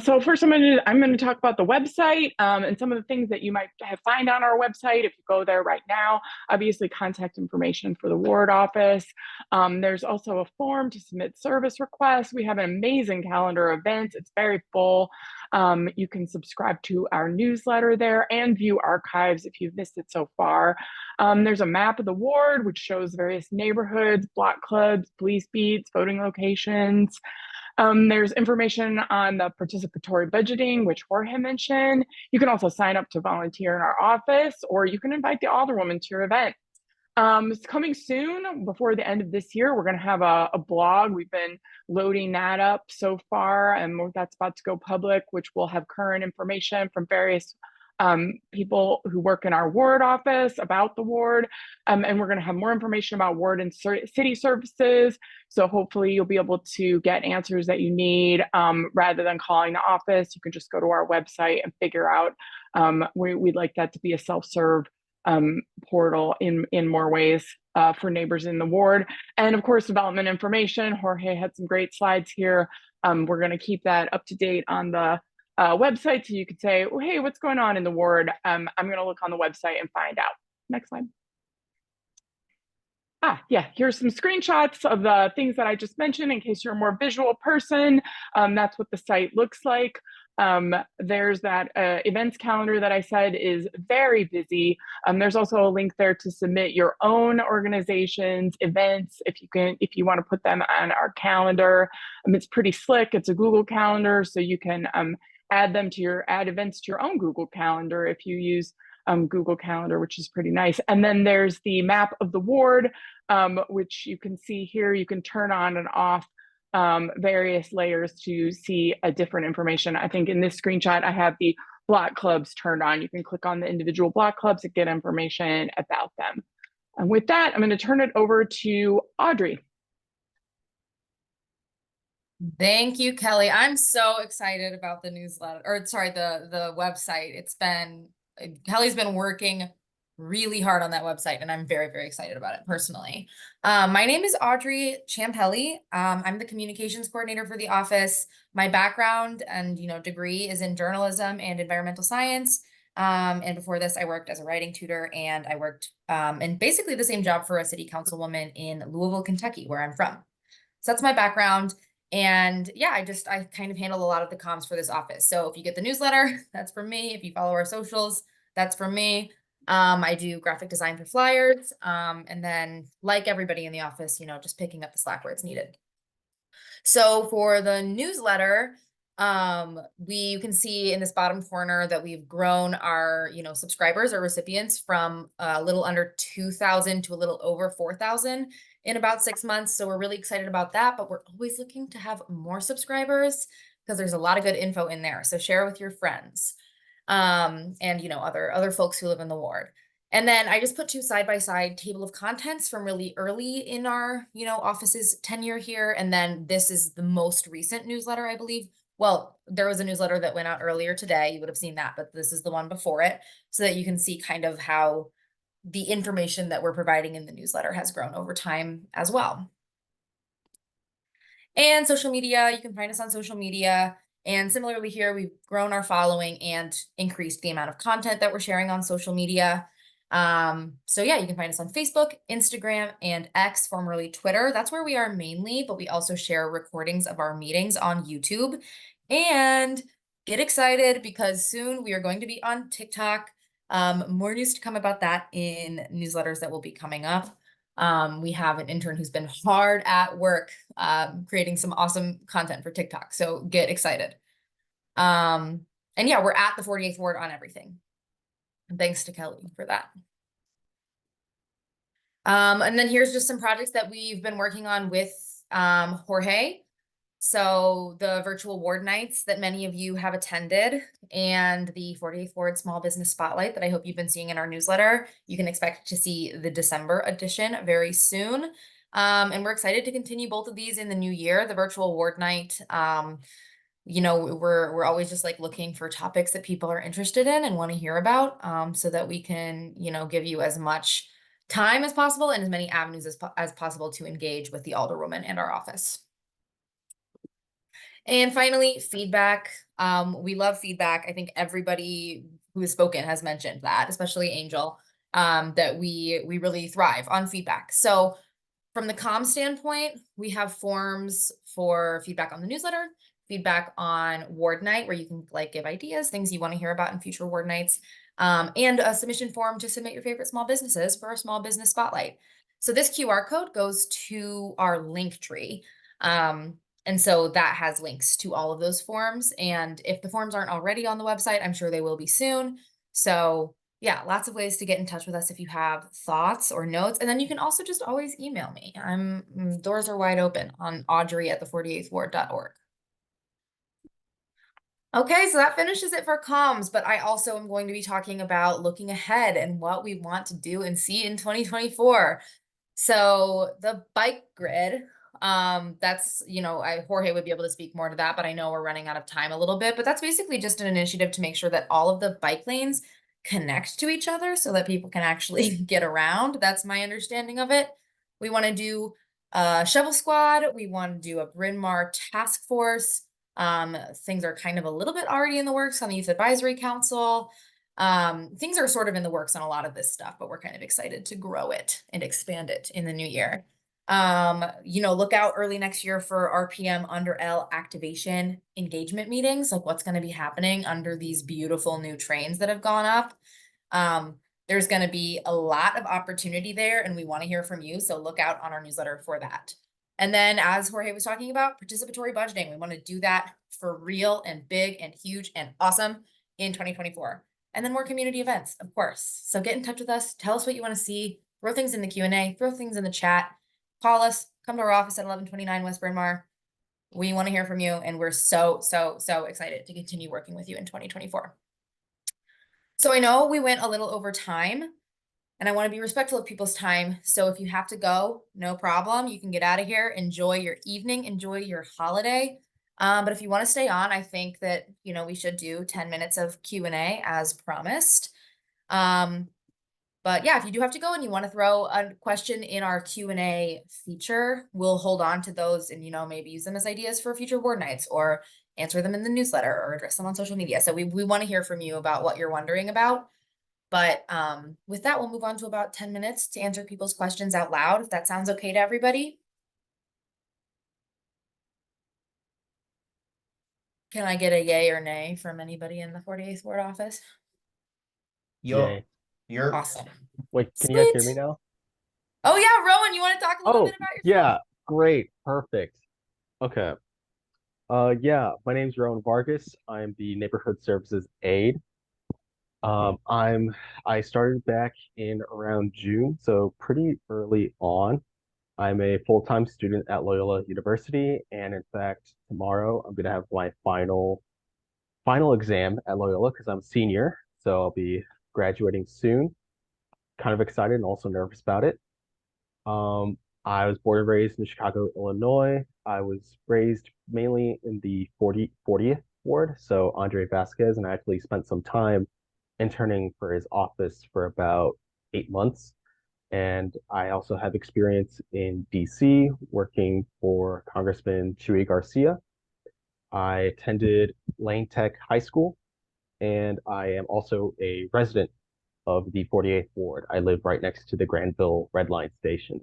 So first I'm going to talk about the website and some of the things that you might find on our website if you go there right now. Obviously, contact information for the ward office. There's also a form to submit service requests. We have an amazing calendar of events. It's very full. You can subscribe to our newsletter there and view archives if you've missed it so far. There's a map of the ward, which shows various neighborhoods, block clubs, police beats, voting locations. There's information on the participatory budgeting, which Jorge mentioned. You can also sign up to volunteer in our office, or you can invite the alderwoman to your event. It's coming soon. Before the end of this year, we're going to have a blog. We've been loading that up so far, and that's about to go public, which will have current information from various people who work in our ward office about the ward. And we're going to have more information about ward and city services. So hopefully you'll be able to get answers that you need rather than calling the office. You can just go to our website and figure out. We'd like that to be a self-serve portal in more ways for neighbors in the ward. And of course, development information. Jorge had some great slides here. We're going to keep that up to date on the website, so you could say, oh, hey, what's going on in the ward? I'm going to look on the website and find out. Next slide. Yeah, here's some screenshots of the things that I just mentioned in case you're a more visual person. That's what the site looks like. There's that events calendar that I said is very busy. There's also a link there to submit your own organization's events if you want to put them on our calendar. It's pretty slick. It's a Google Calendar, so you can add events to your own Google Calendar if you use Google Calendar, which is pretty nice. And then there's the map of the ward, which you can see here. You can turn on and off various layers to see a different information. I think in this screenshot, I have the block clubs turned on. You can click on the individual block clubs to get information about them. And with that, I'm going to turn it over to Audrey. Thank you, Kelly. I'm so excited about the newsletter, or sorry, the website. Kelly's been working really hard on that website, and I'm very, very excited about it personally. My name is Audrey Champelli. I'm the communications coordinator for the office. My background and degree is in journalism and environmental science. And before this, I worked as a writing tutor, and I worked in basically the same job for a city councilwoman in Louisville, Kentucky, where I'm from. So that's my background. And yeah, I kind of handle a lot of the comms for this office. So if you get the newsletter, that's from me. If you follow our socials, that's from me. I do graphic design for flyers. And then like everybody in the office, just picking up the slack where it's needed. So for the newsletter, you can see in this bottom corner that we've grown our, subscribers or recipients from a little under 2,000 to a little over 4,000 in about 6 months. So we're really excited about that, but we're always looking to have more subscribers because there's a lot of good info in there. So share with your friends. and other folks who live in the ward. And then I just put two side by side table of contents from really early in our, office's tenure here. And then this is the most recent newsletter, I believe. Well, there was a newsletter that went out earlier today. You would have seen that, but this is the one before it, so that you can see kind of how the information that we're providing in the newsletter has grown over time as well. And social media, you can find us on social media. And similarly here, we've grown our following and increased the amount of content that we're sharing on social media. So yeah, you can find us on Facebook, Instagram, and X, formerly Twitter. That's where we are mainly, but we also share recordings of our meetings on YouTube. And get excited because soon we are going to be on TikTok. More news to come about that in newsletters that will be coming up. We have an intern who's been hard at work creating some awesome content for TikTok, so get excited. And yeah, we're at the 48th Ward on everything. And thanks to Kelly for that. And then here's just some projects that we've been working on with Jorge. So the virtual ward nights that many of you have attended, and the 48th Ward Small Business Spotlight that I hope you've been seeing in our newsletter. You can expect to see the December edition very soon. And we're excited to continue both of these in the new year. The virtual ward night, we're always just like looking for topics that people are interested in and want to hear about, so that we can, give you as much time as possible and as many avenues as possible to engage with the alderwoman and our office. And finally, feedback. We love feedback. I think everybody who has spoken has mentioned that, especially Angel, that we really thrive on feedback. So from the comm standpoint, we have forms for feedback on the newsletter, feedback on ward night, where you can give ideas, things you want to hear about in future ward nights, and a submission form to submit your favorite small businesses for our small business spotlight. So this QR code goes to our link tree. And so that has links to all of those forms. And if the forms aren't already on the website, I'm sure they will be soon. So yeah, lots of ways to get in touch with us if you have thoughts or notes. And then you can also just always email me. Doors are wide open on audrey@the48thward.org. Okay, so that finishes it for comms, but I also am going to be talking about looking ahead and what we want to do and see in 2024. So the bike grid, that's, Jorge would be able to speak more to that, but I know we're running out of time a little bit, but that's basically just an initiative to make sure that all of the bike lanes connect to each other so that people can actually get around. That's my understanding of it. We want to do a shovel squad. We want to do a Bryn Mawr task force. Things are kind of a little bit already in the works on the Youth Advisory Council. Things are sort of in the works on a lot of this stuff, but we're kind of excited to grow it and expand it in the new year. Look out early next year for RPM under L activation engagement meetings, like what's going to be happening under these beautiful new trains that have gone up. There's going to be a lot of opportunity there, and we want to hear from you. So look out on our newsletter for that. And then, as Jorge was talking about, participatory budgeting, we want to do that for real and big and huge and awesome in 2024. And then more community events, of course. So get in touch with us. Tell us what you want to see. Throw things in the Q&A. Throw things in the chat. Call us. Come to our office at 1129 West Bryn Mawr. We want to hear from you, and we're so excited to continue working with you in 2024. So I know we went a little over time, and I want to be respectful of people's time. So if you have to go, no problem. You can get out of here. Enjoy your evening. Enjoy your holiday. But if you want to stay on, I think that, we should do 10 minutes of Q&A as promised. But yeah, if you do have to go and you want to throw a question in our Q&A feature, we'll hold on to those and, maybe use them as ideas for future ward nights, or answer them in the newsletter, or address them on social media. So we want to hear from you about what you're wondering about. But with that, we'll move on to about 10 minutes to answer people's questions out loud, if that sounds okay to everybody. Can I get a yay or nay from anybody in the 48th Ward office? Yay. You're Awesome. Wait, can you guys hear Sweet. me now? Oh yeah, Rowan, you want to talk a little bit about yourself? Yeah, great, perfect. Okay. Yeah, my name's Rowan Vargas. I'm the neighborhood services aide. I started back in around June, so pretty early on. I'm a full-time student at Loyola University, and in fact, tomorrow I'm gonna have my final final exam at Loyola because I'm a senior, so I'll be graduating soon. Kind of excited and also nervous about it. I was born and raised in Chicago, Illinois. I was raised mainly in the 40th ward, so Andre Vasquez, and I actually spent some time interning for his office for about 8 months. And I also have experience in DC working for Congressman Chuy Garcia. I attended Lane Tech High School, and I am also a resident of the 48th Ward. I live right next to the Granville Red Line station.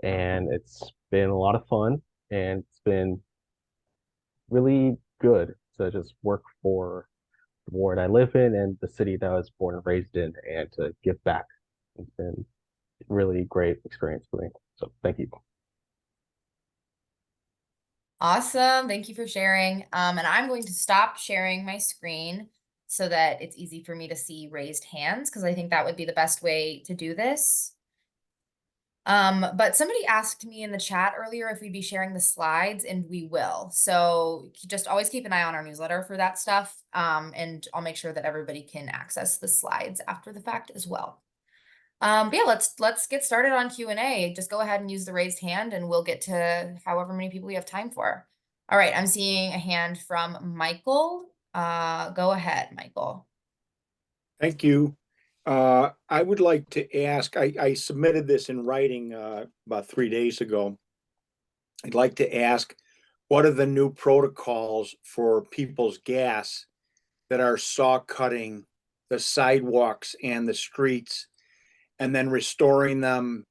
And it's been a lot of fun, and it's been really good to just work for the ward I live in and the city that I was born and raised in and to give back. It's been a really great experience for me. So thank you. Awesome. Thank you for sharing. And I'm going to stop sharing my screen so that it's easy for me to see raised hands, because I think that would be the best way to do this. But somebody asked me in the chat earlier if we'd be sharing the slides, and we will. So just always keep an eye on our newsletter for that stuff. And I'll make sure that everybody can access the slides after the fact as well. But yeah, let's get started on Q&A. Just go ahead and use the raised hand and we'll get to however many people we have time for. All right, I'm seeing a hand from Michael. Go ahead, Michael. Thank you. I would like to ask, I submitted this in writing about 3 days ago. I'd like to ask, what are the new protocols for people's gas that are saw cutting the sidewalks and the streets and then restoring them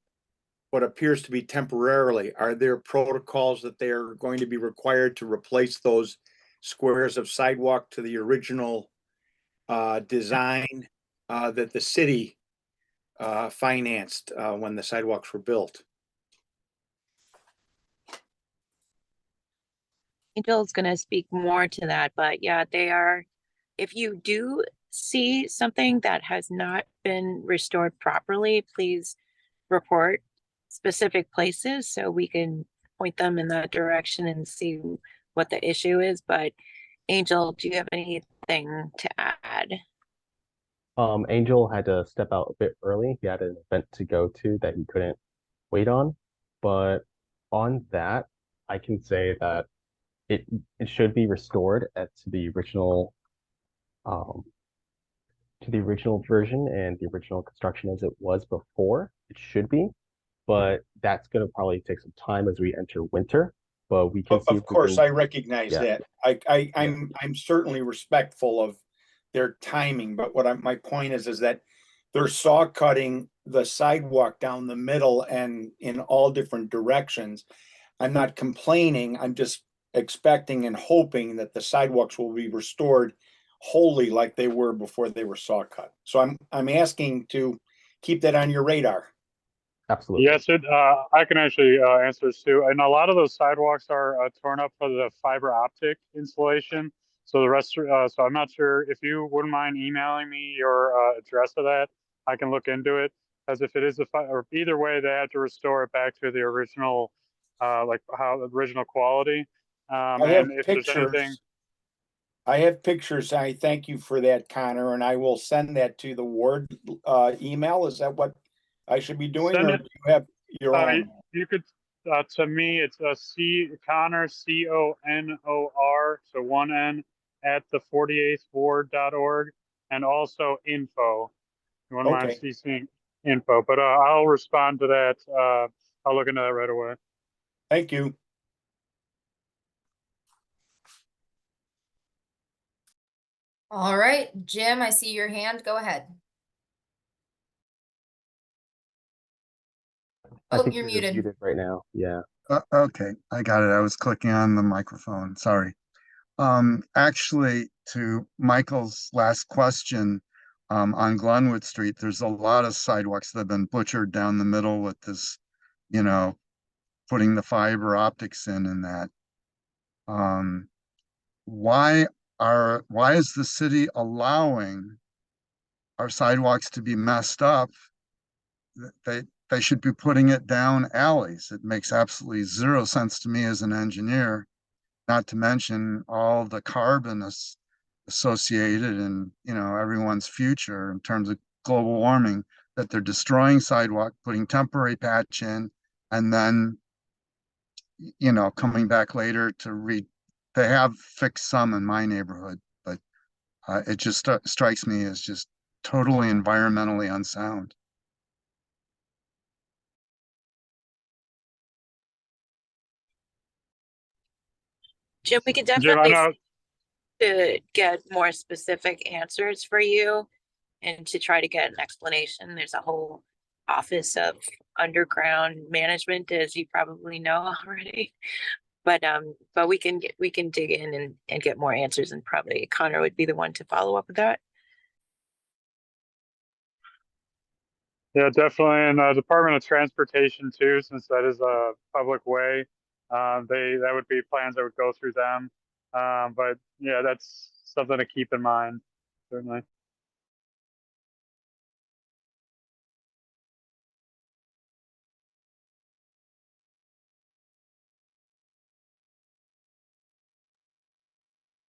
what appears to be temporarily? Are there protocols that they are going to be required to replace those squares of sidewalk to the original design that the city financed when the sidewalks were built? Angel's going to speak more to that, but yeah, they are. If you do see something that has not been restored properly, please report specific places so we can point them in that direction and see what the issue is. But Angel, do you have anything to add? Angel had to step out a bit early. He had an event to go to that he couldn't wait on. But on that, I can say that it should be restored to the original version and the original construction as it was before. It should be, but that's going to probably take some time as we enter winter. But we can see. Of course, I recognize Yeah. that. I'm certainly respectful of their timing, but my point is that they're saw cutting the sidewalk down the middle and in all different directions. I'm not complaining. I'm just expecting and hoping that the sidewalks will be restored wholly like they were before they were saw cut. So I'm asking to keep that on your radar. Absolutely. Yes, I can actually answer this too. And a lot of those sidewalks are torn up for the fiber optic installation. So the rest, so I'm not sure if you wouldn't mind emailing me your address of that. I can look into it, as if it is or either way, they have to restore it back to the original, like how the original quality. I have And if pictures. there's anything, I have pictures. I thank you for that, Connor, and I will send that to the ward email. Is that what I should be doing, Send or it. do you have your own? You could, to me, it's Connor, CONOR, so one N, at the 48thward.org, and also info. You wouldn't mind Okay. CCing info, but I'll respond to that. I'll look into that right away. Thank you. All right, Jim, I see your hand. Go ahead. I Oh, think you're you're muted. muted right now. Yeah. Okay, I got it. I was clicking on the microphone. Sorry. Actually, to Michael's last question, on Glenwood Street, there's a lot of sidewalks that have been butchered down the middle with this, putting the fiber optics in and that. Why is the city allowing our sidewalks to be messed up? They should be putting it down alleys. It makes absolutely zero sense to me as an engineer, not to mention all the carbon associated and, you know, everyone's future in terms of global warming, that they're destroying sidewalk, putting temporary patch in, and then, you know, coming back later they have fixed some in my neighborhood, but it just strikes me as just totally environmentally unsound. Jim, we could Jim, I definitely know. to get more specific answers for you and to try to get an explanation. There's a whole office of underground management, as you probably know already. But we can dig in and get more answers, and probably Connor would be the one to follow up with that. Yeah, definitely. And Department of Transportation too, since that is a public way. That would be plans that would go through them. But yeah, that's something to keep in mind, certainly.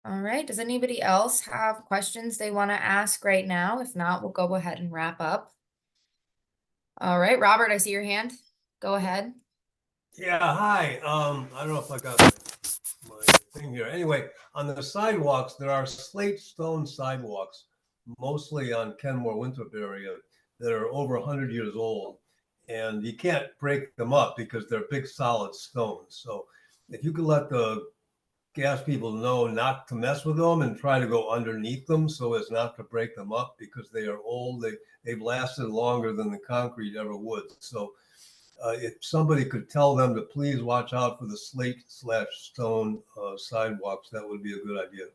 All right, does anybody else have questions they want to ask right now? If not, we'll go ahead and wrap up. All right, Robert, I see your hand. Go ahead. Yeah, hi. I don't know if I got my thing here. Anyway, on the sidewalks, there are slate stone sidewalks, mostly on Kenmore Winthrop area, that are over 100 years old. And you can't break them up because they're big solid stones. So if you could let the gas people know not to mess with them and try to go underneath them so as not to break them up, because they are old. They've lasted longer than the concrete ever would. So if somebody could tell them to please watch out for the slate/stone sidewalks, that would be a good idea.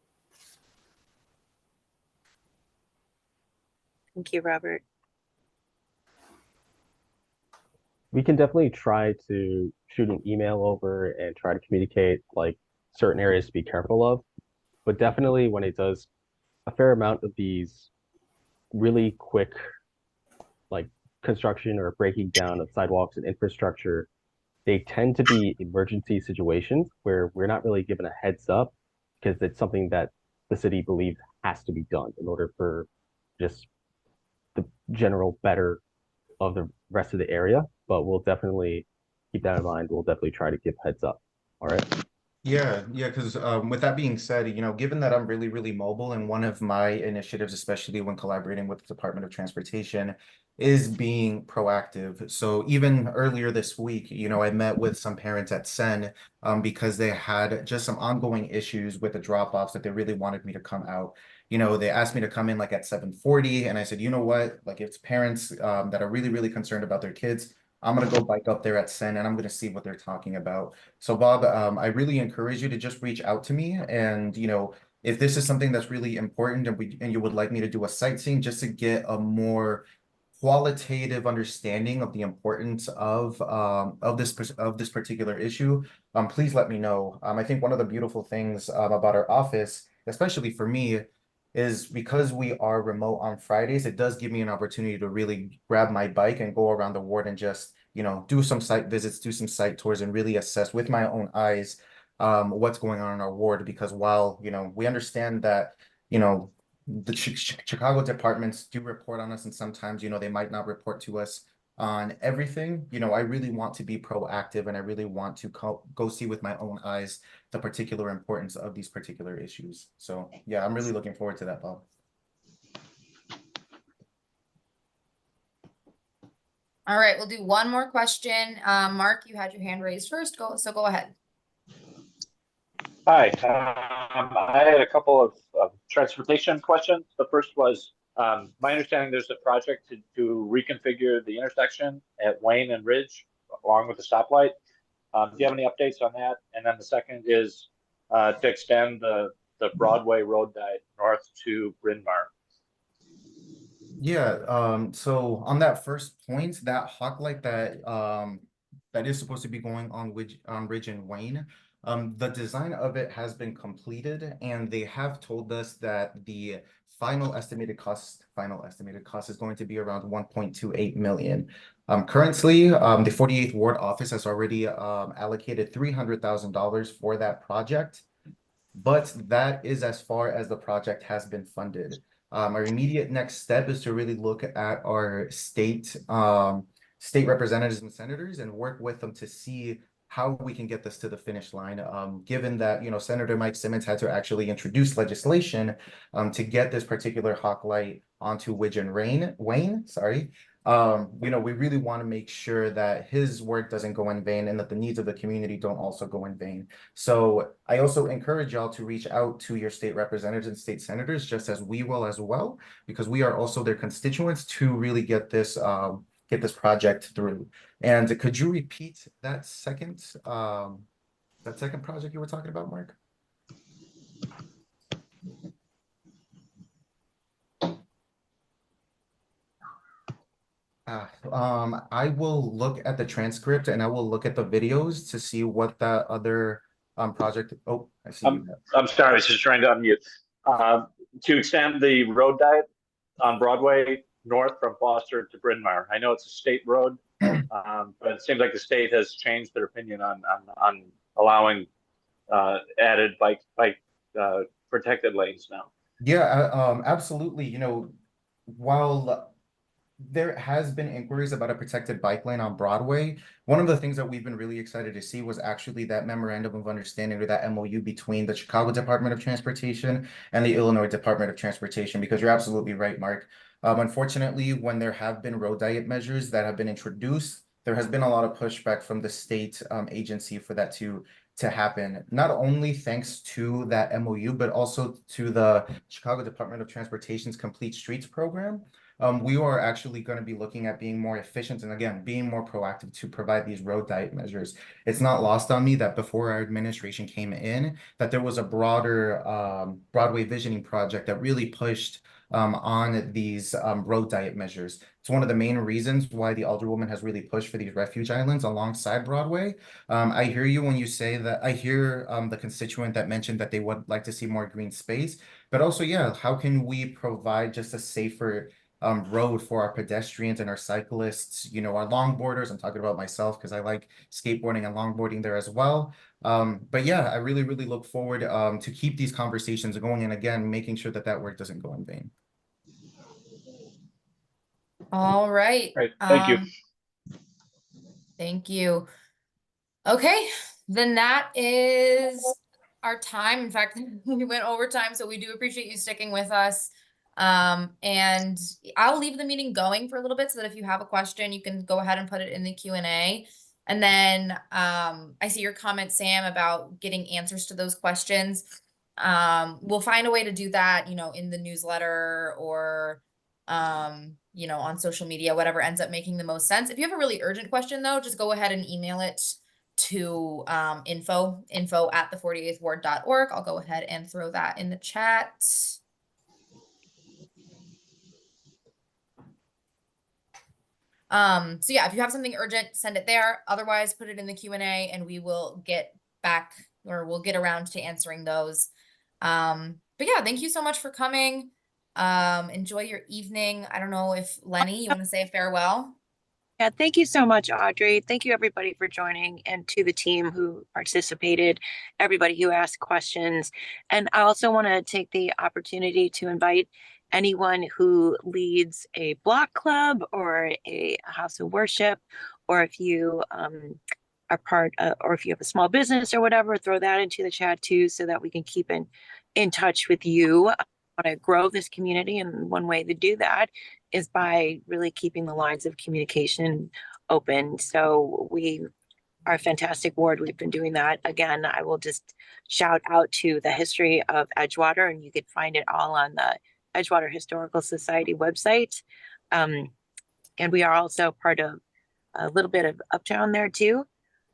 Thank you, Robert. We can definitely try to shoot an email over and try to communicate like certain areas to be careful of. But definitely when it does a fair amount of these really quick like construction or breaking down of sidewalks and infrastructure, they tend to be emergency situations where we're not really given a heads up because it's something that the city believes has to be done in order for just the general better of the rest of the area. But we'll definitely keep that in mind. We'll definitely try to give heads up. All right. Yeah, because with that being said, you know, given that I'm really, really mobile, and one of my initiatives, especially when collaborating with the Department of Transportation, is being proactive. So even earlier this week, you know, I met with some parents at Sen because they had just some ongoing issues with the drop-offs that they really wanted me to come out. You know, they asked me to come in like at 7:40, and I said, you know what, like if it's parents that are really, really concerned about their kids, I'm gonna go bike up there at Sen and I'm gonna see what they're talking about. So Bob, I really encourage you to just reach out to me, and you know, if this is something that's really important and you would like me to do a sightseeing just to get a more qualitative understanding of the importance of this particular issue, please let me know. I think one of the beautiful things about our office, especially for me, is because we are remote on Fridays, it does give me an opportunity to really grab my bike and go around the ward and just, you know, do some site visits, do some site tours, and really assess with my own eyes what's going on in our ward. Because while, you know, we understand that, you know, the Chicago departments do report on us, and sometimes, you know, they might not report to us on everything. You know, I really want to be proactive, and I really want to go see with my own eyes the particular importance of these particular issues. So yeah, I'm really looking forward to that, Bob. All right, we'll do one more question. Mark, you had your hand raised first. Go ahead. Hi, I had a couple of transportation questions. The first was, my understanding there's a project to reconfigure the intersection at Wayne and Ridge along with the stoplight. Do you have any updates on that? And then the second is to extend the Broadway road diet north to Bryn Mawr. Yeah, so on that first point, that hawk light that is supposed to be going on Ridge and Wayne, the design of it has been completed, and they have told us that the final estimated cost is going to be around 1.28 million. Currently, the 48th Ward office has already allocated $300,000 for that project. but that is as far as the project has been funded. Our immediate next step is to really look at our state representatives and senators and work with them to see how we can get this to the finish line. Given that, Senator Mike Simmons had to actually introduce legislation to get this particular hawk light onto Wayne, sorry. We really want to make sure that his work doesn't go in vain and that the needs of the community don't also go in vain. So I also encourage y'all to reach out to your state representatives and state senators, just as we will as well, because we are also their constituents to really get this project through. And could you repeat that second project you were talking about, Mark? I will look at the transcript and I will look at the videos to see what that other project. Oh, I see. I'm sorry, I was just trying to unmute. To extend the road diet on Broadway north from Foster to Bryn Mawr. I know it's a state road, but it seems like the state has changed their opinion on allowing added bike protected lanes now. Yeah, absolutely. While there has been inquiries about a protected bike lane on Broadway, one of the things that we've been really excited to see was actually that memorandum of understanding, or that MOU, between the Chicago Department of Transportation and the Illinois Department of Transportation, because you're absolutely right, Mark. Unfortunately, when there have been road diet measures that have been introduced, there has been a lot of pushback from the state agency for that to happen, not only thanks to that MOU, but also to the Chicago Department of Transportation's Complete Streets program. We are actually going to be looking at being more efficient and, again, being more proactive to provide these road diet measures. It's not lost on me that before our administration came in, that there was a broader Broadway visioning project that really pushed on these road diet measures. It's one of the main reasons why the Alderwoman has really pushed for these refuge islands alongside Broadway. I hear you when you say that. I hear the constituent that mentioned that they would like to see more green space, but also, yeah, how can we provide just a safer road for our pedestrians and our cyclists, our longboarders? I'm talking about myself because I like skateboarding and longboarding there as well. But yeah, I really, really look forward to keep these conversations going, and again, making sure that work doesn't go in vain. All right. Great, thank you. Thank you. Okay, then that is our time. In fact, we went over time, so we do appreciate you sticking with us. And I'll leave the meeting going for a little bit so that if you have a question, you can go ahead and put it in the Q&A. And then I see your comment, Sam, about getting answers to those questions. We'll find a way to do that, in the newsletter or on social media, whatever ends up making the most sense. If you have a really urgent question, though, just go ahead and email it to info@the48thward.org. I'll go ahead and throw that in the chat. So yeah, if you have something urgent, send it there. Otherwise, put it in the Q&A and we will get back, or we'll get around to answering those. But yeah, thank you so much for coming. Enjoy your evening. I don't know if Lenny, you want to say farewell? Yeah, thank you so much, Audrey. Thank you, everybody, for joining, and to the team who participated, everybody who asked questions. And I also want to take the opportunity to invite anyone who leads a block club or a house of worship, or if you are part of, or if you have a small business or whatever, throw that into the chat too, so that we can keep in touch with you. I want to grow this community, and one way to do that is by really keeping the lines of communication open. So we are a fantastic ward. We've been doing that. Again, I will just shout out to the history of Edgewater, and you could find it all on the Edgewater Historical Society website. And we are also part of a little bit of Uptown there too,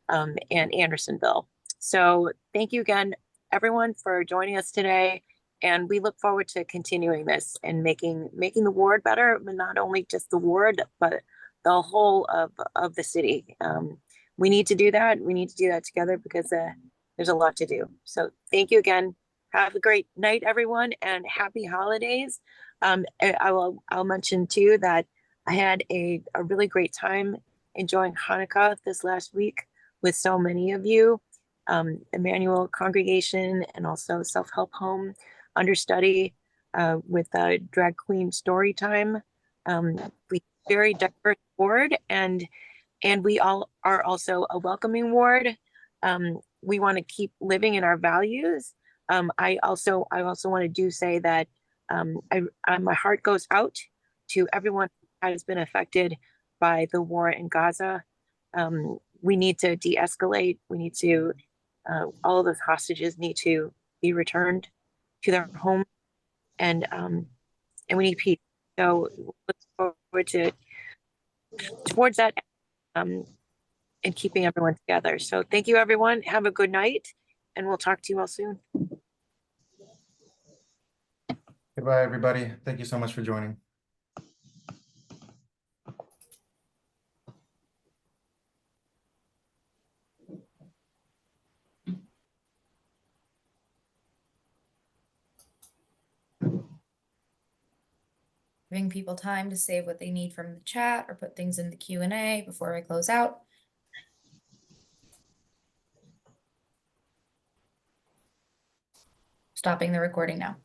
and Andersonville. So thank you again, everyone, for joining us today. And we look forward to continuing this and making the ward better, but not only just the ward, but the whole of the city. We need to do that. We need to do that together because there's a lot to do. So thank you again. Have a great night, everyone, and happy holidays. I'll mention too that I had a really great time enjoying Hanukkah this last week with so many of you. Emmanuel congregation and also self-help home understudy with a drag queen story time. We very diverse ward, and we all are also a welcoming ward. We want to keep living in our values. I also want to say that my heart goes out to everyone who has been affected by the war in Gaza. We need to de-escalate. We need to, all of those hostages need to be returned to their home, and we need peace. So look forward towards that, and keeping everyone together. So thank you, everyone. Have a good night, and we'll talk to you all soon. Goodbye, everybody. Thank you so much for joining. Giving people time to save what they need from the chat or put things in the Q&A before I close out. Stopping the recording now.